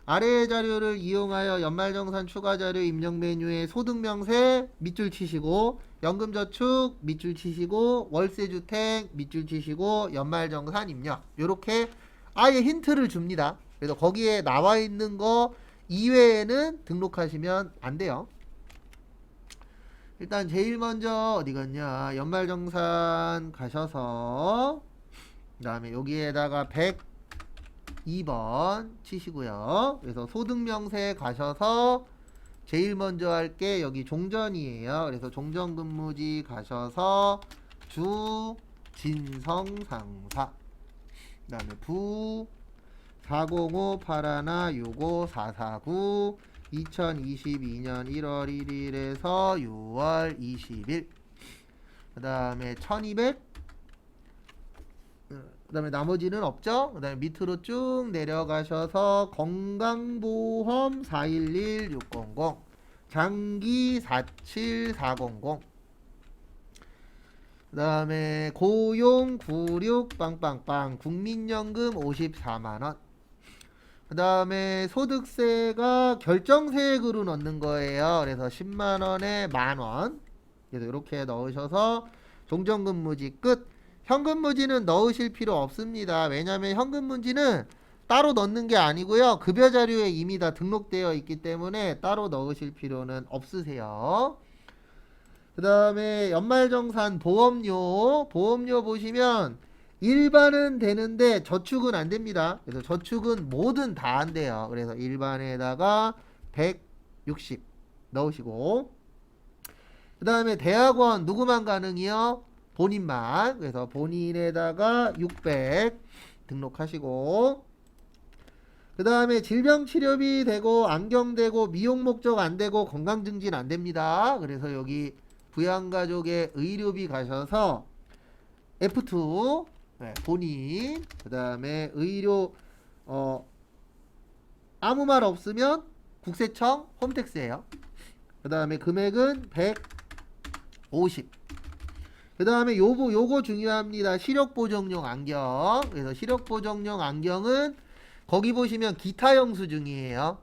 아래의 자료를 이용하여 연말정산 추가자료 입력 메뉴에 소득명세 밑줄 치시고, 연금저축 밑줄 치시고, 월세주택 밑줄 치시고, 연말정산 입력, 요렇게 아예 힌트를 줍니다. 그래서 거기에 나와 있는 거 이외에는 등록하시면 안 돼요. 일단 제일 먼저 어디 갔냐, 연말정산 가셔서 그 다음에 여기에다가 102번 치시고요. 그래서 소득명세 가셔서 제일 먼저 할 게 여기 종전이에요. 그래서 종전근무지 가셔서 주 진성상사, 그 다음에 부 40581654449 2022년 1월 1일에서 6월 20일, 그 다음에 1200, 그 다음에 나머지는 없죠. 그 다음에 밑으로 쭉 내려가셔서 건강보험 411600, 장기 47400, 그 다음에 고용 96 빵빵빵, 국민연금 54만원, 그 다음에 소득세가 결정세액으로 넣는 거예요. 그래서 10만원에 만원. 그래서 이렇게 넣으셔서 종전근무지 끝. 현금무지는 넣으실 필요 없습니다. 왜냐하면 현금무지는 따로 넣는 게 아니고요, 급여 자료에 이미 다 등록되어 있기 때문에 따로 넣으실 필요는 없으세요. 그 다음에 연말정산 보험료 보시면 일반은 되는데 저축은 안 됩니다. 그래서 저축은 뭐든 다 안 돼요. 그래서 일반에다가 160 넣으시고, 그 다음에 대학원 누구만 가능이요? 본인만. 그래서 본인에다가 600 등록하시고, 그 다음에 질병치료비 되고, 안경 되고, 미용 목적 안 되고, 건강증진 안 됩니다. 그래서 여기 부양가족의 의료비 가셔서 F2, 네, 본인, 그 다음에 의료, 아무 말 없으면 국세청 홈택스예요. 그 다음에 금액은 150. 그 다음에 요거 중요합니다. 시력보정용 안경. 그래서 시력보정용 안경은 거기 보시면 기타 영수증이에요.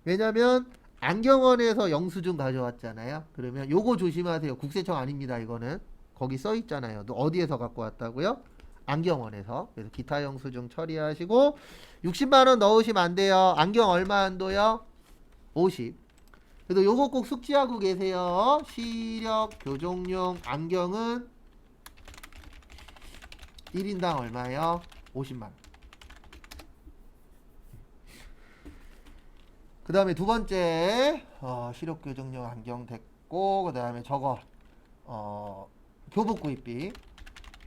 왜냐면 안경원에서 영수증 가져왔잖아요. 그러면 요거 조심하세요. 국세청 아닙니다. 이거는 거기 써 있잖아요. 너 어디에서 갖고 왔다고요? 안경원에서. 그래서 기타 영수증 처리하시고 60만원 넣으시면 안 돼요. 안경 얼마 한도요? 50. 그래도 요거 꼭 숙지하고 계세요. 시력 교정용 안경은 1인당 얼마요? 50만원. 그 다음에 두 번째, 시력 교정용 안경 됐고, 그 다음에 저거, 교복 구입비.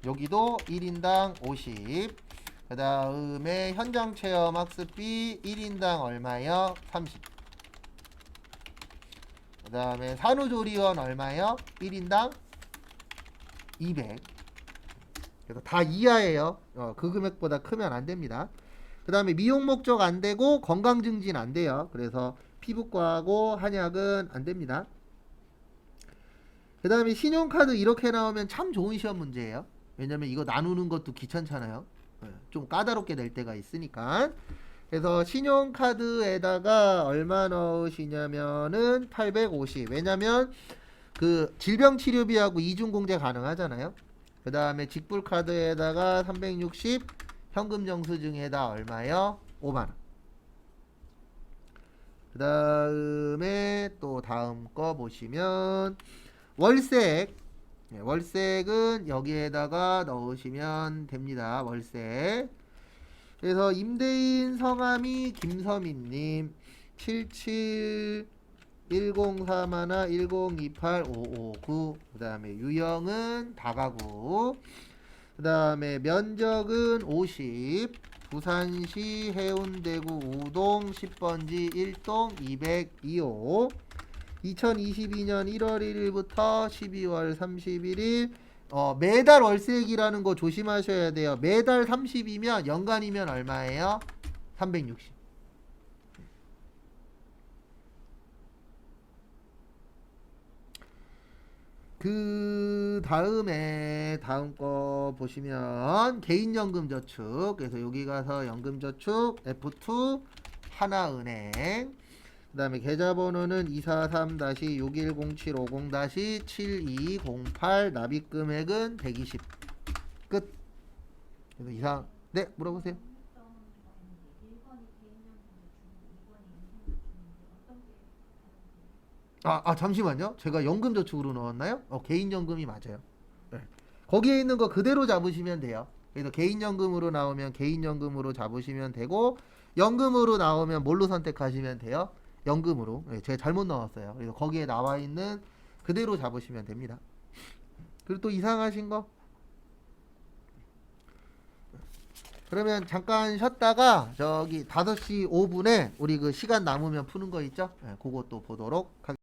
여기도 1인당 50. 그 다음에 현장 체험 학습비 1인당 얼마요? 30. 그 다음에 산후조리원 얼마요? 1인당 200. 그래서 다 이하예요. 그 금액보다 크면 안 됩니다. 그 다음에 미용 목적 안 되고 건강증진 안 돼요. 그래서 피부과하고 한약은 안 됩니다. 그 다음에 신용카드 이렇게 나오면 참 좋은 시험 문제예요. 왜냐면 이거 나누는 것도 귀찮잖아요. 좀 까다롭게 낼 때가 있으니까. 그래서 신용카드에다가 얼마 넣으시냐면은 850. 왜냐면 그 질병치료비하고 이중공제 가능하잖아요. 그 다음에 직불카드에다가 360, 현금영수증에다 얼마요? 5만원. 그 다음에 또 다음 거 보시면 월세. 월세액은 여기에다가 넣으시면 됩니다. 월세. 그래서 임대인 성함이 김서민님 771031 1028559. 그 다음에 유형은 다가구. 그 다음에 면적은 50. 부산시 해운대구 우동 10번지 1동 202호. 2022년 1월 1일부터 12월 31일. 매달 월세액이라는 거 조심하셔야 돼요. 매달 30이면 연간이면 얼마예요? 360. 그 다음에 다음 거 보시면 개인연금 저축. 그래서 여기 가서 연금 저축 F2 하나은행. 그 다음에 계좌번호는 243-610750-7208. 납입금액은 120. 끝. 그래서 이상. 네, 물어보세요. 잠시만요. 제가 연금저축으로 넣었나요? 개인연금이 맞아요. 네. 거기에 있는 거 그대로 잡으시면 돼요. 그래서 개인연금으로 나오면 개인연금으로 잡으시면 되고, 연금으로 나오면 뭘로 선택하시면 돼요? 연금으로. 네, 제가 잘못 넣었어요. 그래서 거기에 나와 있는 그대로 잡으시면 됩니다. 그리고 또 이상하신 거? 그러면 잠깐 쉬었다가 저기 5시 5분에 우리 그 시간 남으면 푸는 거 있죠? 네, 그것도 보도록 하겠습니다.